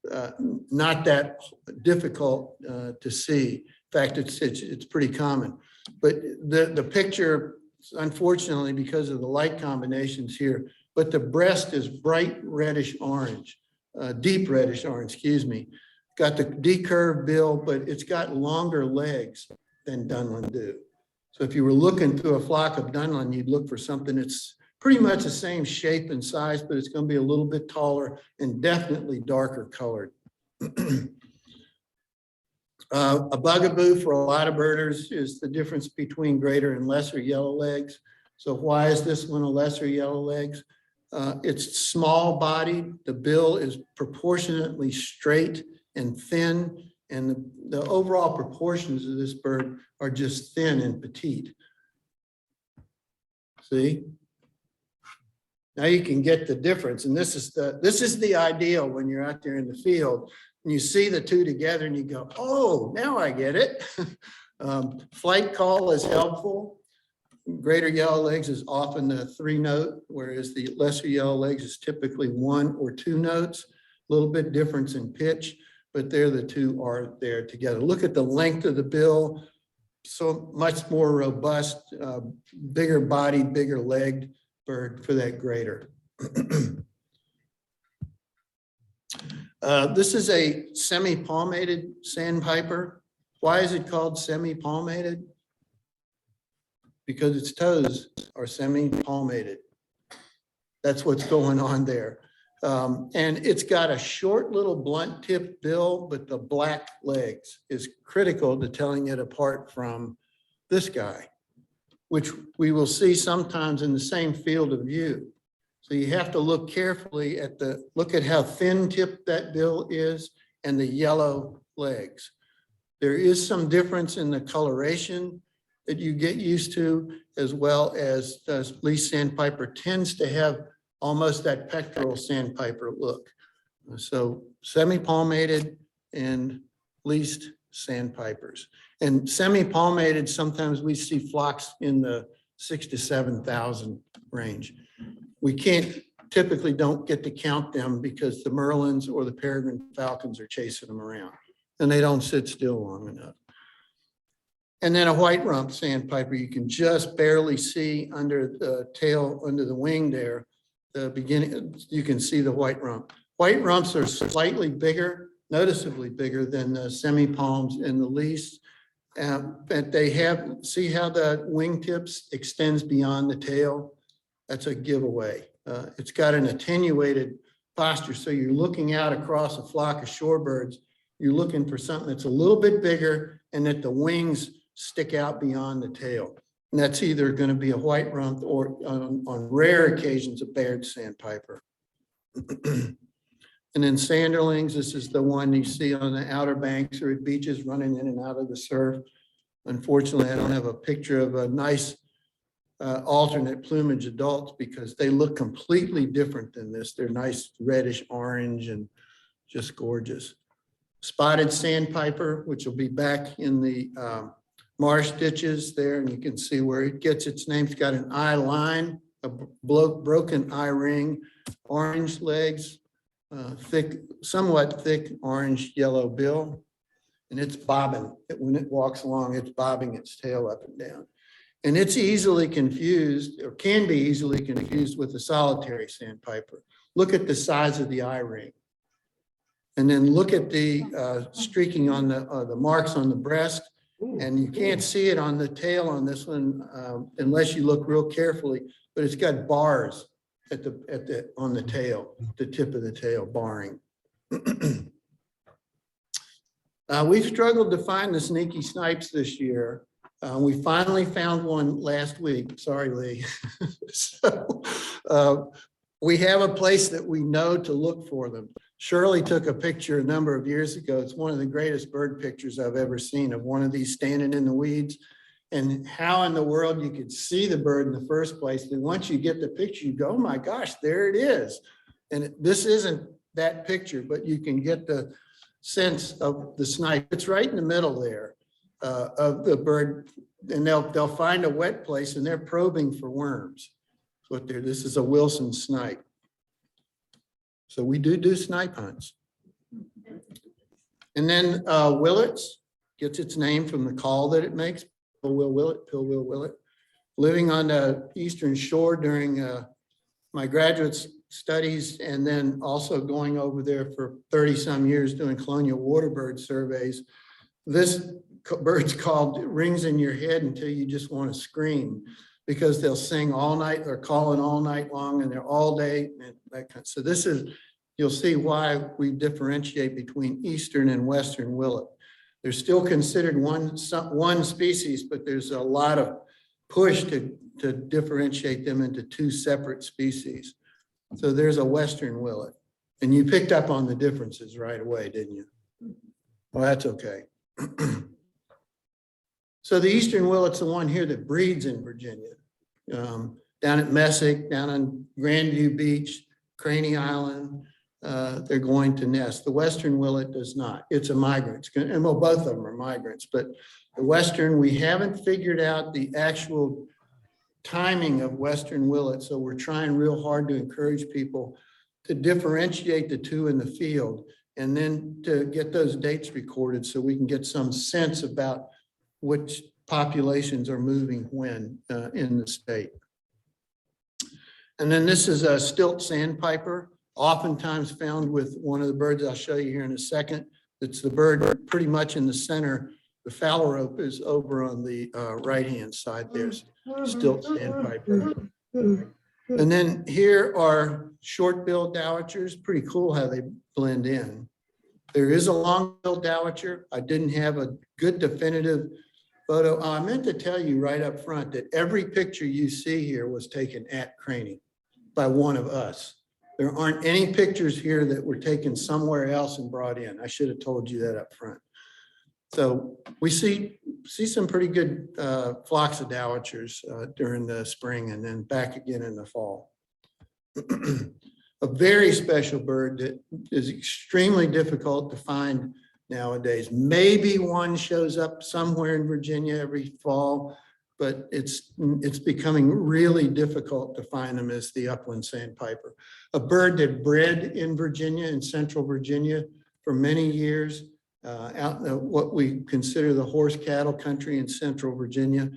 C: not that difficult to see. In fact, it's pretty common. But the picture, unfortunately, because of the light combinations here, but the breast is bright reddish orange, deep reddish orange, excuse me. Got the decurved bill, but it's got longer legs than Dunlin do. So if you were looking through a flock of Dunlin, you'd look for something that's pretty much the same shape and size, but it's going to be a little bit taller and definitely darker colored. A bugaboo for a lot of birders is the difference between greater and lesser yellow legs. So why is this one a lesser yellow legs? It's small bodied. The bill is proportionately straight and thin, and the overall proportions of this bird are just thin and petite. See? Now you can get the difference, and this is the ideal when you're out there in the field and you see the two together and you go, oh, now I get it. Flight call is helpful. Greater yellow legs is often the 3-note, whereas the lesser yellow legs is typically 1 or 2 notes. A little bit difference in pitch, but the two are there together. Look at the length of the bill. So much more robust, bigger body, bigger legged bird for that greater. This is a semi-palmated sandpiper. Why is it called semi-palmated? Because its toes are semi-palmated. That's what's going on there. And it's got a short little blunt tipped bill, but the black legs is critical to telling it apart from this guy, which we will see sometimes in the same field of view. So you have to look carefully at look at how thin tipped that bill is and the yellow legs. There is some difference in the coloration that you get used to, as well as the least sandpiper tends to have almost that pectoral sandpiper look. So semi-palmated and least sandpipers. And semi-palmated, sometimes we see flocks in the 6,000 to 7,000 range. We typically don't get to count them because the merlins or the peregrine falcons are chasing them around and they don't sit still long enough. And then a white rump sandpiper, you can just barely see under the tail, under the wing there, the beginning, you can see the white rump. White rumps are slightly bigger, noticeably bigger than the semi-palms and the least. But they have, see how the wingtips extends beyond the tail? That's a giveaway. It's got an attenuated posture. So you're looking out across a flock of shorebirds, you're looking for something that's a little bit bigger and that the wings stick out beyond the tail. And that's either going to be a white rump or on rare occasions, a Baird sandpiper. And then sanderlings, this is the one you see on the outer banks or at beaches running in and out of the surf. Unfortunately, I don't have a picture of a nice alternate plumage adults because they look completely different than this. They're nice reddish orange and just gorgeous. Spotted sandpiper, which will be back in the marsh ditches there, and you can see where it gets its name. It's got an eye line, a broken eye ring, orange legs, thick, somewhat thick orange yellow bill, and it's bobbing. When it walks along, it's bobbing its tail up and down. And it's easily confused, or can be easily confused, with the solitary sandpiper. Look at the size of the eye ring. And then look at the streaking on the marks on the breast. And you can't see it on the tail on this one unless you look real carefully, but it's got bars on the tail, the tip of the tail, barring. We've struggled to find the sneaky snipes this year. We finally found one last week. Sorry, Lee. So we have a place that we know to look for them. Shirley took a picture a number of years ago. It's one of the greatest bird pictures I've ever seen of one of these standing in the weeds. And how in the world you could see the bird in the first place. Then once you get the picture, you go, oh my gosh, there it is. And this isn't that picture, but you can get the sense of the snipe. It's right in the middle there of the bird. And they'll find a wet place and they're probing for worms. This is a Wilson snipe. So we do snipe hunts. And then willets gets its name from the call that it makes. Pill-wheel willet. Living on the eastern shore during my graduate studies, and then also going over there for 30 some years doing colonial water bird surveys. This bird's called rings in your head until you just want to scream, because they'll sing all night, they're calling all night long, and they're all day. And that kind of, so this is, you'll see why we differentiate between eastern and western willet. They're still considered one species, but there's a lot of push to differentiate them into two separate species. So there's a western willet, and you picked up on the differences right away, didn't you? Well, that's okay. So the eastern willet's the one here that breeds in Virginia, down at Messick, down on Grandview Beach, Craney Island, they're going to nest. The western willet does not. It's a migrant. And well, both of them are migrants, but the western, we haven't figured out the actual timing of western willet. So we're trying real hard to encourage people to differentiate the two in the field and then to get those dates recorded so we can get some sense about which populations are moving when in the state. And then this is a stilt sandpiper, oftentimes found with one of the birds I'll show you here in a second. It's the bird pretty much in the center. The phalarope is over on the right-hand side. There's stilt sandpiper. And then here are short-billed dowitchers. Pretty cool how they blend in. There is a long-billed dowitcher. I didn't have a good definitive photo. I meant to tell you right up front that every picture you see here was taken at Craney by one of us. There aren't any pictures here that were taken somewhere else and brought in. I should have told you that up front. So we see some pretty good flocks of dowitchers during the spring and then back again in the fall. A very special bird that is extremely difficult to find nowadays. Maybe one shows up somewhere in Virginia every fall, but it's becoming really difficult to find them as the upland sandpiper. A bird that bred in Virginia, in central Virginia for many years, out in what we consider the horse cattle country in central Virginia.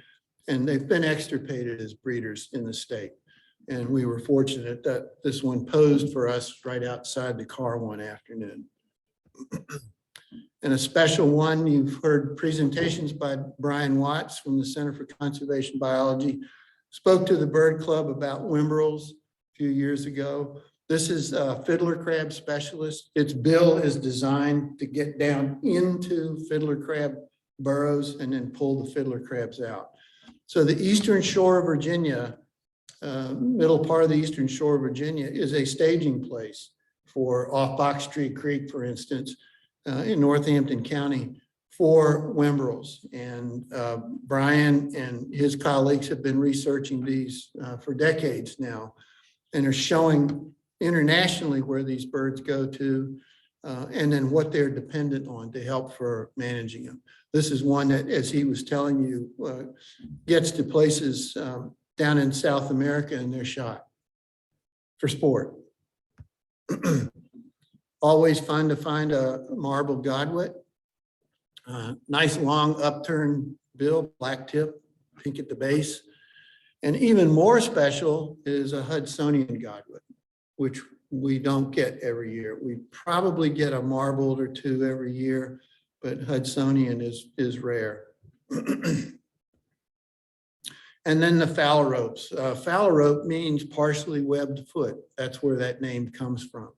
C: And they've been extirpated as breeders in the state. And we were fortunate that this one posed for us right outside the car one afternoon. And a special one, you've heard presentations by Brian Watts from the Center for Conservation Biology, spoke to the Bird Club about whimbrels a few years ago. This is a fiddler crab specialist. Its bill is designed to get down into fiddler crab burrows and then pull the fiddler crabs out. So the eastern shore of Virginia, middle part of the eastern shore of Virginia, is a staging place for off Box Tree Creek, for instance, in Northampton County for whimbrels. And Brian and his colleagues have been researching these for decades now and are showing internationally where these birds go to and then what they're dependent on to help for managing them. This is one that, as he was telling you, gets to places down in South America and they're shot for sport. Always fun to find a marble godwit. Nice long upturned bill, black tip, pink at the base. And even more special is a Hudsonian godwit, which we don't get every year. We probably get a marbled or two every year, but Hudsonian is rare. And then the phalaropes. Phalarope means partially webbed foot. That's where that name comes from.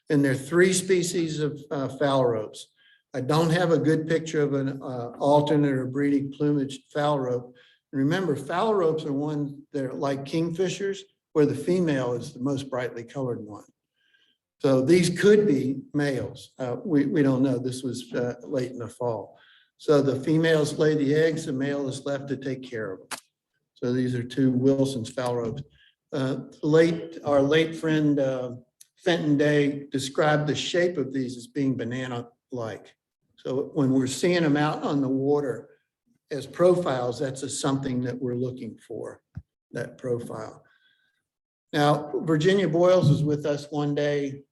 C: And there are 3 species of phalaropes. I don't have a good picture of an alternate or breeding plumage phalarope. Remember, phalaropes are ones that are like kingfishers, where the female is the most brightly colored one. So these could be males. We don't know. This was late in the fall. So the females lay the eggs, the male is left to take care of them. So these are 2 Wilson's phalaropes. Our late friend Fenton Day described the shape of these as being banana-like. So when we're seeing them out on the water as profiles, that's something that we're looking for, that profile. Now, Virginia Boyles was with us one day,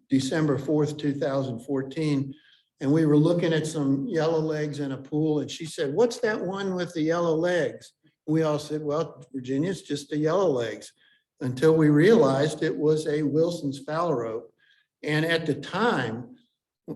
C: December 4th, 2014, and we were looking at some yellow legs in a pool, and she said, "What's that one with the yellow legs?" We all said, "Well, Virginia, it's just the yellow legs," until we realized it was a Wilson's phalarope. And at the time,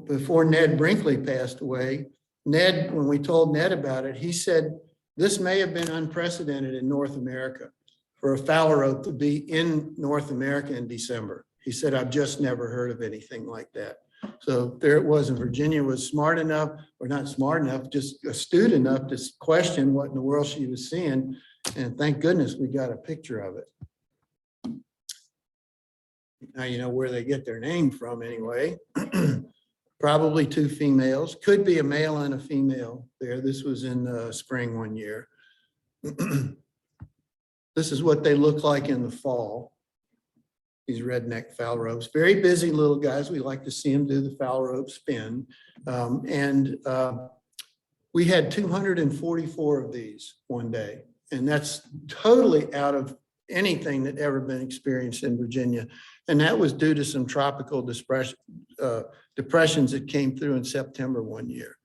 C: before Ned Brinkley passed away, when we told Ned about it, he said, "This may have been unprecedented in North America for a phalarope to be in North America in December." He said, "I've just never heard of anything like that." So there it was, and Virginia was smart enough, or not smart enough, just astute enough to question what in the world she was seeing. And thank goodness we got a picture of it. Now you know where they get their name from anyway. Probably 2 females, could be a male and a female there. This was in the spring one year. This is what they look like in the fall. these redneck foul ropes. Very busy little guys. We like to see them do the foul rope spin. We had 244 of these one day, and that's totally out of anything that ever been experienced in Virginia. And that was due to some tropical depressions that came through in September one year.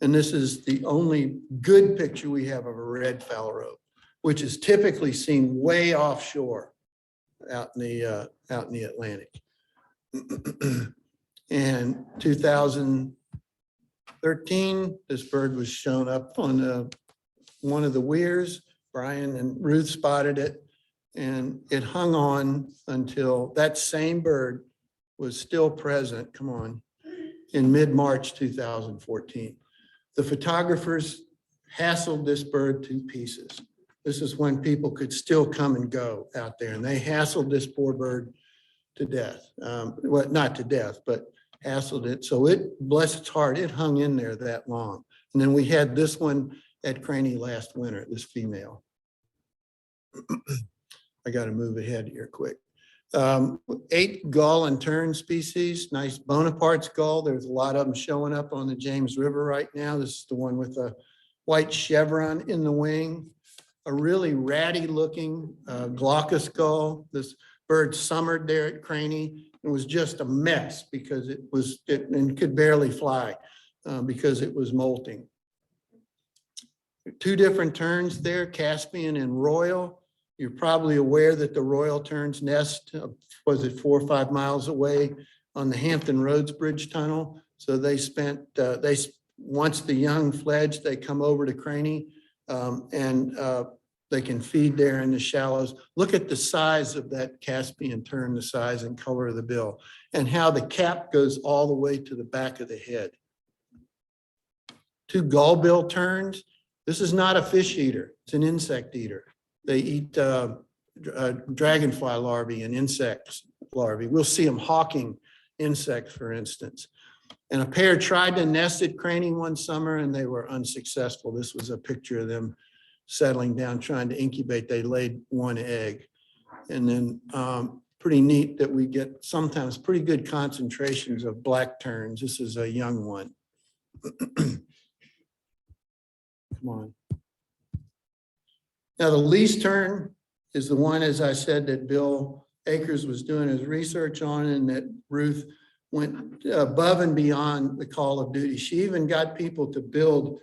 C: And this is the only good picture we have of a red foul rope, which is typically seen way offshore out in the Atlantic. And 2013, this bird was shown up on one of the weirs. Brian and Ruth spotted it, and it hung on until that same bird was still present, come on, in mid-March 2014. The photographers hassled this bird to pieces. This is when people could still come and go out there, and they hassled this poor bird to death. Well, not to death, but hassled it. So it, bless its heart, it hung in there that long. And then we had this one at Craney last winter, this female. I got to move ahead here quick. 8 gull and tern species, nice Bonaparte's gull. There's a lot of them showing up on the James River right now. This is the one with a white chevron in the wing. A really ratty looking glaucous gull. This bird summered there at Craney. It was just a mess because it could barely fly because it was molting. 2 different terns there, Caspian and Royal. You're probably aware that the Royal Tern's nest was it 4 or 5 miles away on the Hampton Roads Bridge Tunnel. So they spent, once the young fledged, they come over to Craney and they can feed there in the shallows. Look at the size of that Caspian tern, the size and color of the bill, and how the cap goes all the way to the back of the head. 2 gallbill terns. This is not a fish eater, it's an insect eater. They eat dragonfly larvae and insects larvae. We'll see them hawking insects, for instance. And a pair tried to nest at Craney one summer and they were unsuccessful. This was a picture of them settling down, trying to incubate. They laid 1 egg. And then pretty neat that we get sometimes pretty good concentrations of black terns. This is a young one. Come on. Now, the least tern is the one, as I said, that Bill Akers was doing his research on, and that Ruth went above and beyond the call of duty. She even got people to build,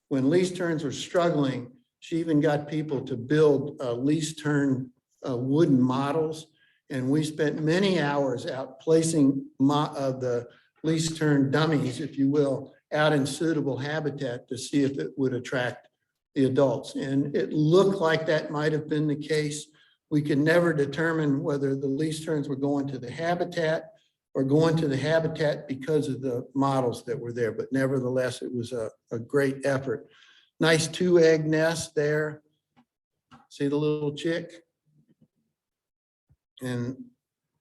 C: when least terns were struggling, she even got people to build least tern wooden models. And we spent many hours out placing the least tern dummies, if you will, out in suitable habitat to see if it would attract the adults. And it looked like that might have been the case. We could never determine whether the least terns were going to the habitat or going to the habitat because of the models that were there. But nevertheless, it was a great effort. Nice 2-egg nest there. See the little chick? And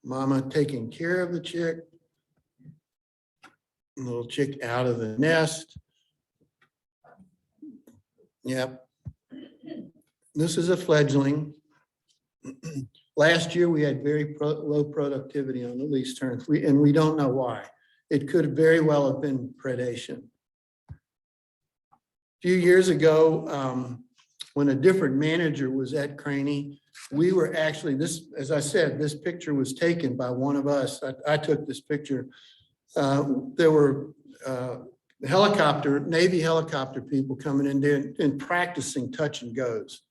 C: mama taking care of the chick. Little chick out of the nest. Yep. This is a fledgling. Last year, we had very low productivity on the least terns, and we don't know why. It could very well have been predation. A few years ago, when a different manager was at Craney, we were actually, this, as I said, this picture was taken by one of us. I took this picture. There were Navy helicopter people coming in there and practicing touch and goes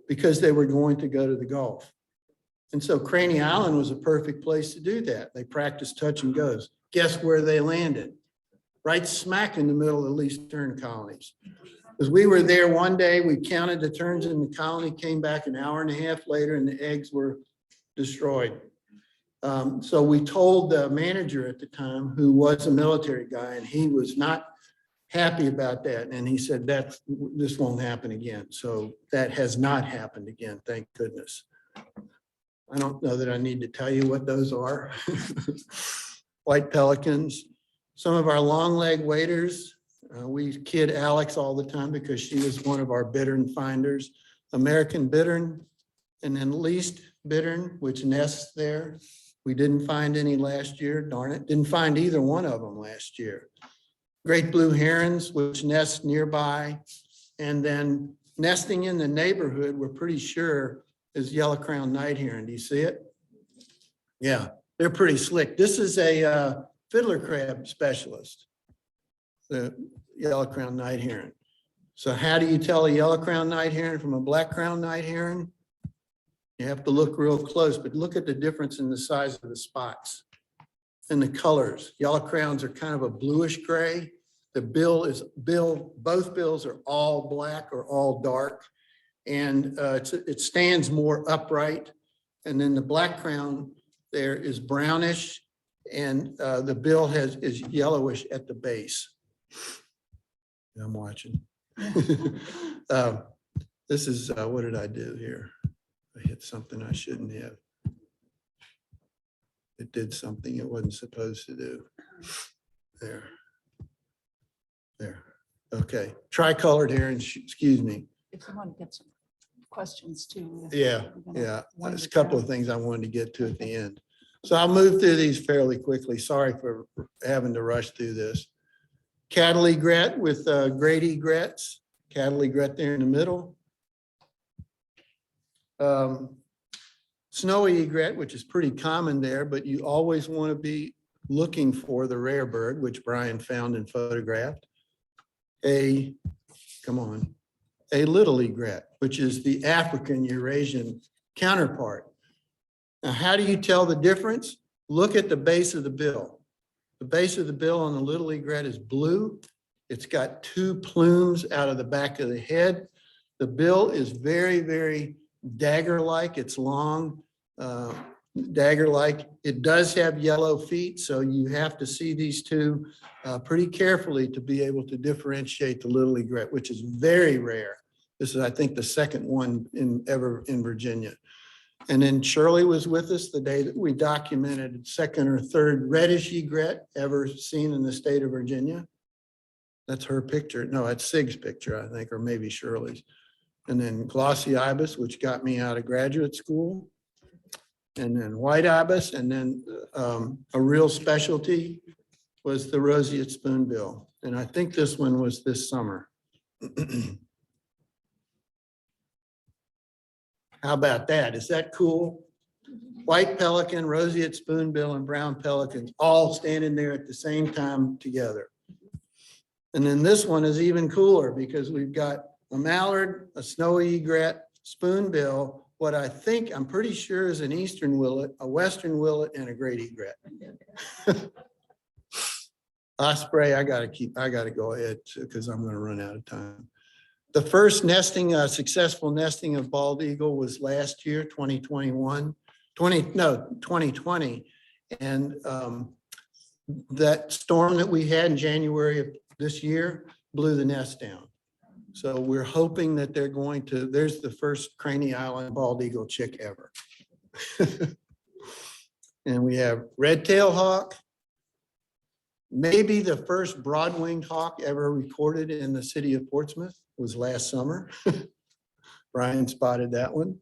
C: because they were going to go to the Gulf. And so Craney Island was a perfect place to do that. They practiced touch and goes. Guess where they landed? Right smack in the middle of the least tern colonies. Because we were there one day, we counted the terns in the colony, came back an hour and a half later, and the eggs were destroyed. So we told the manager at the time, who was a military guy, and he was not happy about that. And he said, this won't happen again. So that has not happened again, thank goodness. I don't know that I need to tell you what those are. White pelicans. Some of our long leg waders. We kid Alex all the time because she was one of our bittern finders. American bittern, and then least bittern, which nests there. We didn't find any last year, darn it. Didn't find either one of them last year. Great blue herons, which nest nearby. And then nesting in the neighborhood, we're pretty sure is yellow-crowned night heron. Do you see it? Yeah, they're pretty slick. This is a fiddler crab specialist, the yellow-crowned night heron. So how do you tell a yellow-crowned night heron from a black-crowned night heron? You have to look real close, but look at the difference in the size of the spots and the colors. Yellow crowns are kind of a bluish gray. The both bills are all black or all dark. And it stands more upright. And then the black crown there is brownish and the bill is yellowish at the base. I'm watching. This is, what did I do here? I hit something I shouldn't have. It did something it wasn't supposed to do. There. There. Okay. Tricolored heron, excuse me.
A: If you want to get some questions too.
C: Yeah, yeah. There's a couple of things I wanted to get to at the end. So I'll move through these fairly quickly. Sorry for having to rush through this. Cattle egret with great egrets. Cattle egret there in the middle. Snowy egret, which is pretty common there, but you always want to be looking for the rare bird, which Brian found and photographed. A little egret, which is the African Eurasian counterpart. Now, how do you tell the difference? Look at the base of the bill. The base of the bill on the little egret is blue. It's got two plumes out of the back of the head. The bill is very, very dagger-like. It's long, dagger-like. It does have yellow feet, so you have to see these two pretty carefully to be able to differentiate the little egret, which is very rare. This is, I think, the second one ever in Virginia. And then Shirley was with us the day that we documented second or third reddish egret ever seen in the state of Virginia. That's her picture. No, that's Sig's picture, I think, or maybe Shirley's. And then glossy ibis, which got me out of graduate school. And then white ibis, and then a real specialty was the roseate spoonbill. And I think this one was this summer. How about that? Is that cool? White pelican, roseate spoonbill, and brown pelicans all standing there at the same time together. And then this one is even cooler because we've got a mallard, a snowy egret, spoonbill, what I'm pretty sure is an eastern willet, a western willet, and a great egret. Osprey, I gotta go ahead because I'm gonna run out of time. The first nesting, successful nesting of bald eagle was last year, 2020. And that storm that we had in January of this year blew the nest down. So we're hoping that they're going to, there's the first Craney Island bald eagle chick ever. And we have red-tailed hawk, maybe the first broad-winged hawk ever recorded in the city of Portsmouth was last summer. Brian spotted that one.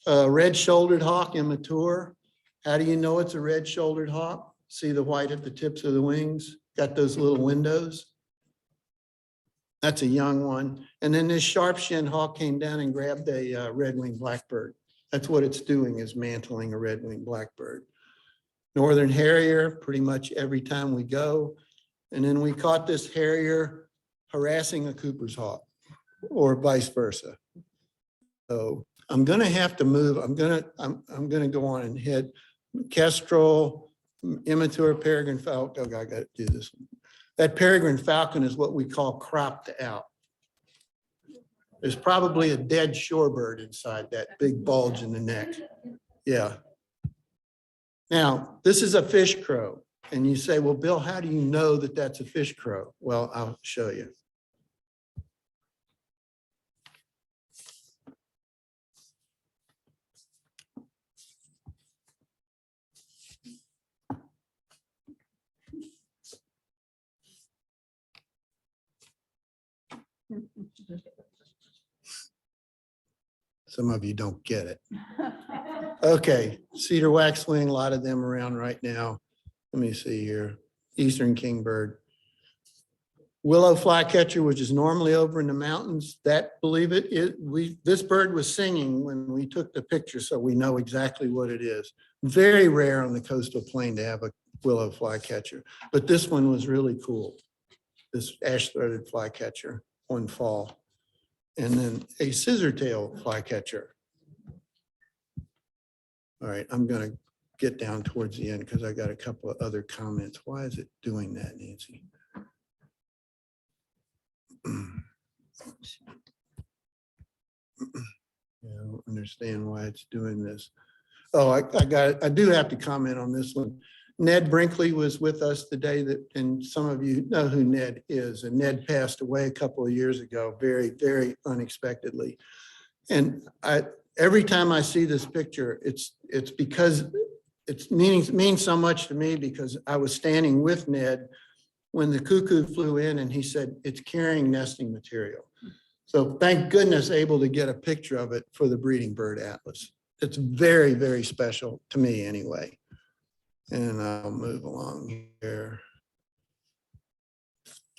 C: Red-shouldered hawk, immature. How do you know it's a red-shouldered hawk? See the white at the tips of the wings? Got those little windows. That's a young one. And then this sharp-shinned hawk came down and grabbed a red-winged blackbird. That's what it's doing, is mantling a red-winged blackbird. Northern harrier, pretty much every time we go. And then we caught this harrier harassing a Cooper's hawk, or vice versa. So I'm gonna have to move. I'm gonna go on and hit kestrel, immature peregrine falcon. Oh, I got to do this one. That peregrine falcon is what we call cropped out. There's probably a dead shorebird inside that big bulge in the neck. Yeah. Now, this is a fish crow. And you say, well, Bill, how do you know that that's a fish crow? Well, I'll show you. Some of you don't get it. Okay, cedar waxwing, a lot of them around right now. Let me see here. Eastern kingbird. Willow flycatcher, which is normally over in the mountains, that, believe it, this bird was singing when we took the picture, so we know exactly what it is. Very rare on the coastal plain to have a willow flycatcher, but this one was really cool. This ash-throated flycatcher one fall. And then a scissor-tail flycatcher. All right, I'm gonna get down towards the end because I got a couple of other comments. Why is it doing that, Nancy? Yeah, I don't understand why it's doing this. Oh, I do have to comment on this one. Ned Brinkley was with us the day that, and some of you know who Ned is, and Ned passed away a couple of years ago, very, very unexpectedly. And every time I see this picture, it's because it means so much to me because I was standing with Ned when the cuckoo flew in and he said, it's carrying nesting material. So thank goodness able to get a picture of it for the Breeding Bird Atlas. It's very, very special to me anyway. And I'll move along here.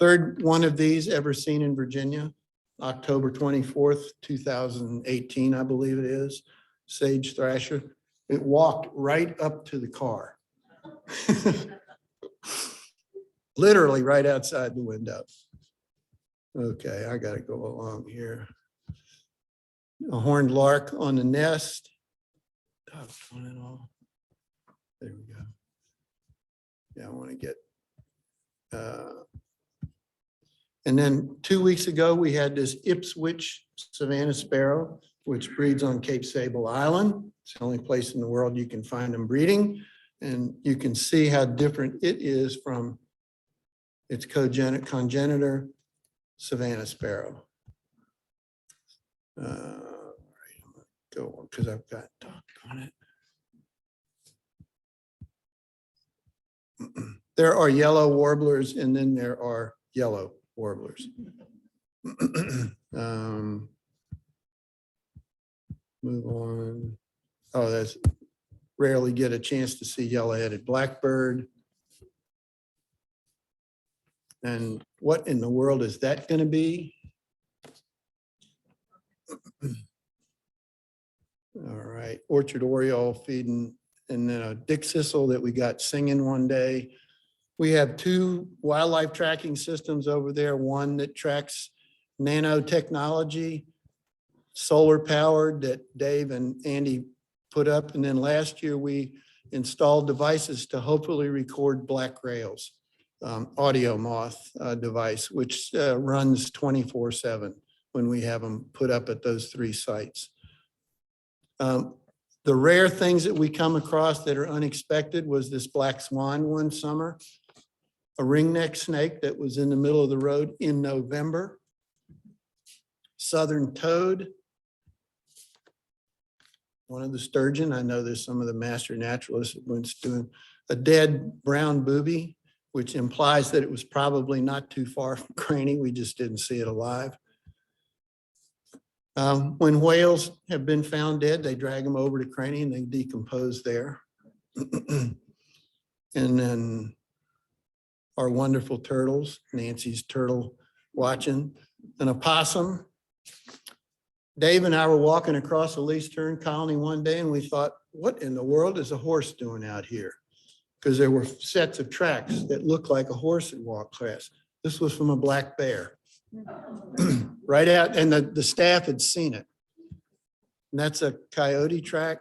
C: Third one of these ever seen in Virginia, October 24th, 2018, I believe it is, sage thrasher. It walked right up to the car. Literally right outside the window. Okay, I gotta go along here. A horned lark on the nest. Doggone it all. There we go. Yeah, I want to get. And then 2 weeks ago, we had this Ipswich Savannah sparrow, which breeds on Cape Sable Island. It's the only place in the world you can find them breeding. And you can see how different it is from its congenitor Savannah sparrow. All right, I'm gonna go on because I've got doggone it. There are yellow warblers and then there are yellow warblers. Move on. Oh, that's rarely get a chance to see yellow-headed blackbird. And what in the world is that going to be? All right, orchard oriole feeding, and then a dick sisal that we got singing one day. We have two wildlife tracking systems over there, one that tracks nanotechnology, solar powered, that Dave and Andy put up. And then last year we installed devices to hopefully record black rails, audio moth device, which runs 24/7 when we have them put up at those three sites. The rare things that we come across that are unexpected was this black swan one summer, a ringneck snake that was in the middle of the road in November, southern toad, one of the sturgeon. I know there's some of the master naturalists that went doing a dead brown booby, which implies that it was probably not too far from Craney. We just didn't see it alive. When whales have been found dead, they drag them over to Craney and they decompose there. And then our wonderful turtles, Nancy's turtle watching, an opossum. Dave and I were walking across a Least Tern colony one day and we thought, what in the world is a horse doing out here? Because there were sets of tracks that looked like a horse had walked past. This was from a black bear. Right out, and the staff had seen it. And that's a coyote track.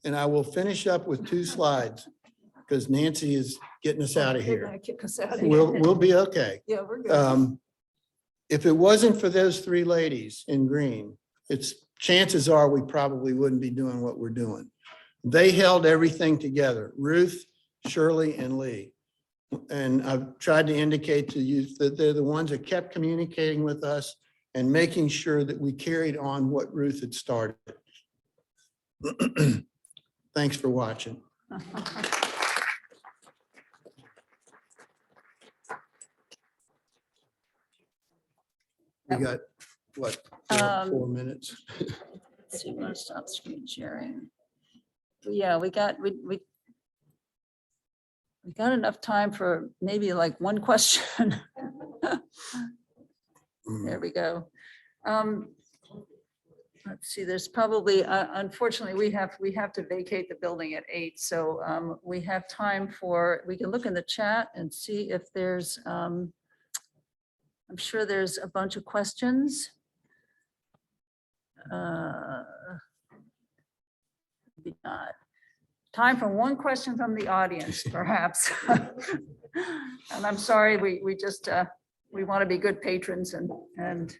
C: And I will finish up with 2 slides because Nancy is getting us out of
A: They're
C: here.
A: gonna kick us out of here.
C: We'll be okay.
A: Yeah, we're good.
C: If it wasn't for those 3 ladies in green, chances are we probably wouldn't be doing what we're doing. They held everything together, Ruth, Shirley, and Lee. And I've tried to indicate to you that they're the ones that kept communicating with us and making sure that we carried on what Ruth had started. Thanks for watching. We got, what, 4 minutes?
A: Let's see, we're gonna stop screen sharing. Yeah, we got enough time for maybe like one question. There we go. Let's see, there's probably, unfortunately, we have to vacate the building at 8. So we have time for, we can look in the chat and see if there's, I'm sure there's a bunch of questions. Maybe not. Time for one question from the audience, perhaps. And I'm sorry, we just, we want to be good patrons and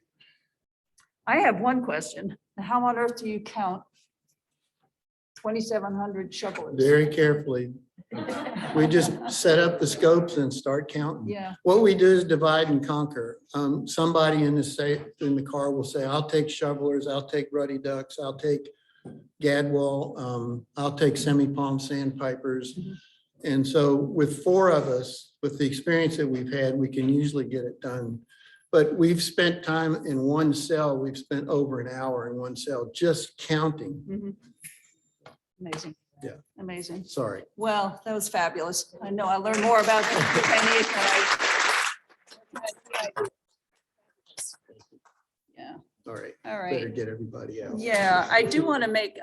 A: I have one question. How on earth do you count 2,700 shovelers?
C: Very carefully. We just set up the scopes and start counting.
A: Yeah,
C: What we do is divide and conquer. Somebody in the car will say, I'll take shovelers, I'll take ruddy ducks, I'll take gadwall, I'll take semi-palm sandpipers.
A: Mhm.
C: And so with 4 of us, with the experience that we've had, we can usually get it done. But we've spent time in one cell, we've spent over an hour in one cell just counting.
A: mhm. Amazing.
C: Yeah.
A: Amazing.
C: Sorry.
A: Well, that was fabulous. I know I learned more about Craney than Yeah,
C: All right.
A: all
C: Better
A: right.
C: get everybody out.
A: Yeah, I do want to make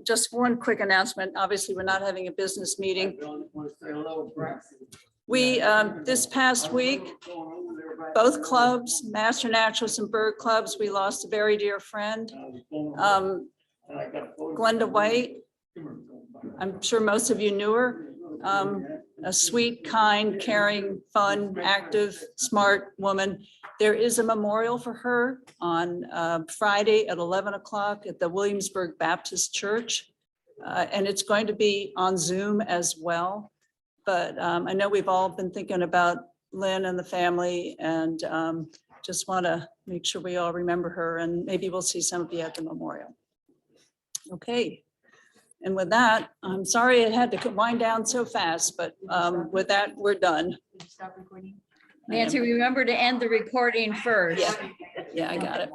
A: just one quick announcement. Obviously, we're not having a business meeting. We, this past week, both clubs, Master Naturalists and Bird Clubs, we lost a very dear friend. Glenda White, I'm sure most of you knew her. A sweet, kind, caring, fun, active, smart woman. There is a memorial for her on Friday at 11 o'clock at the Williamsburg Baptist Church. And it's going to be on Zoom as well. But I know we've all been thinking about Lynn and the family and just want to make sure we all remember her and maybe we'll see some of you at the memorial. Okay. And with that, I'm sorry it had to wind down so fast, but with that, we're done.
D: Nancy, remember to end the recording first.
A: Yeah, I got it.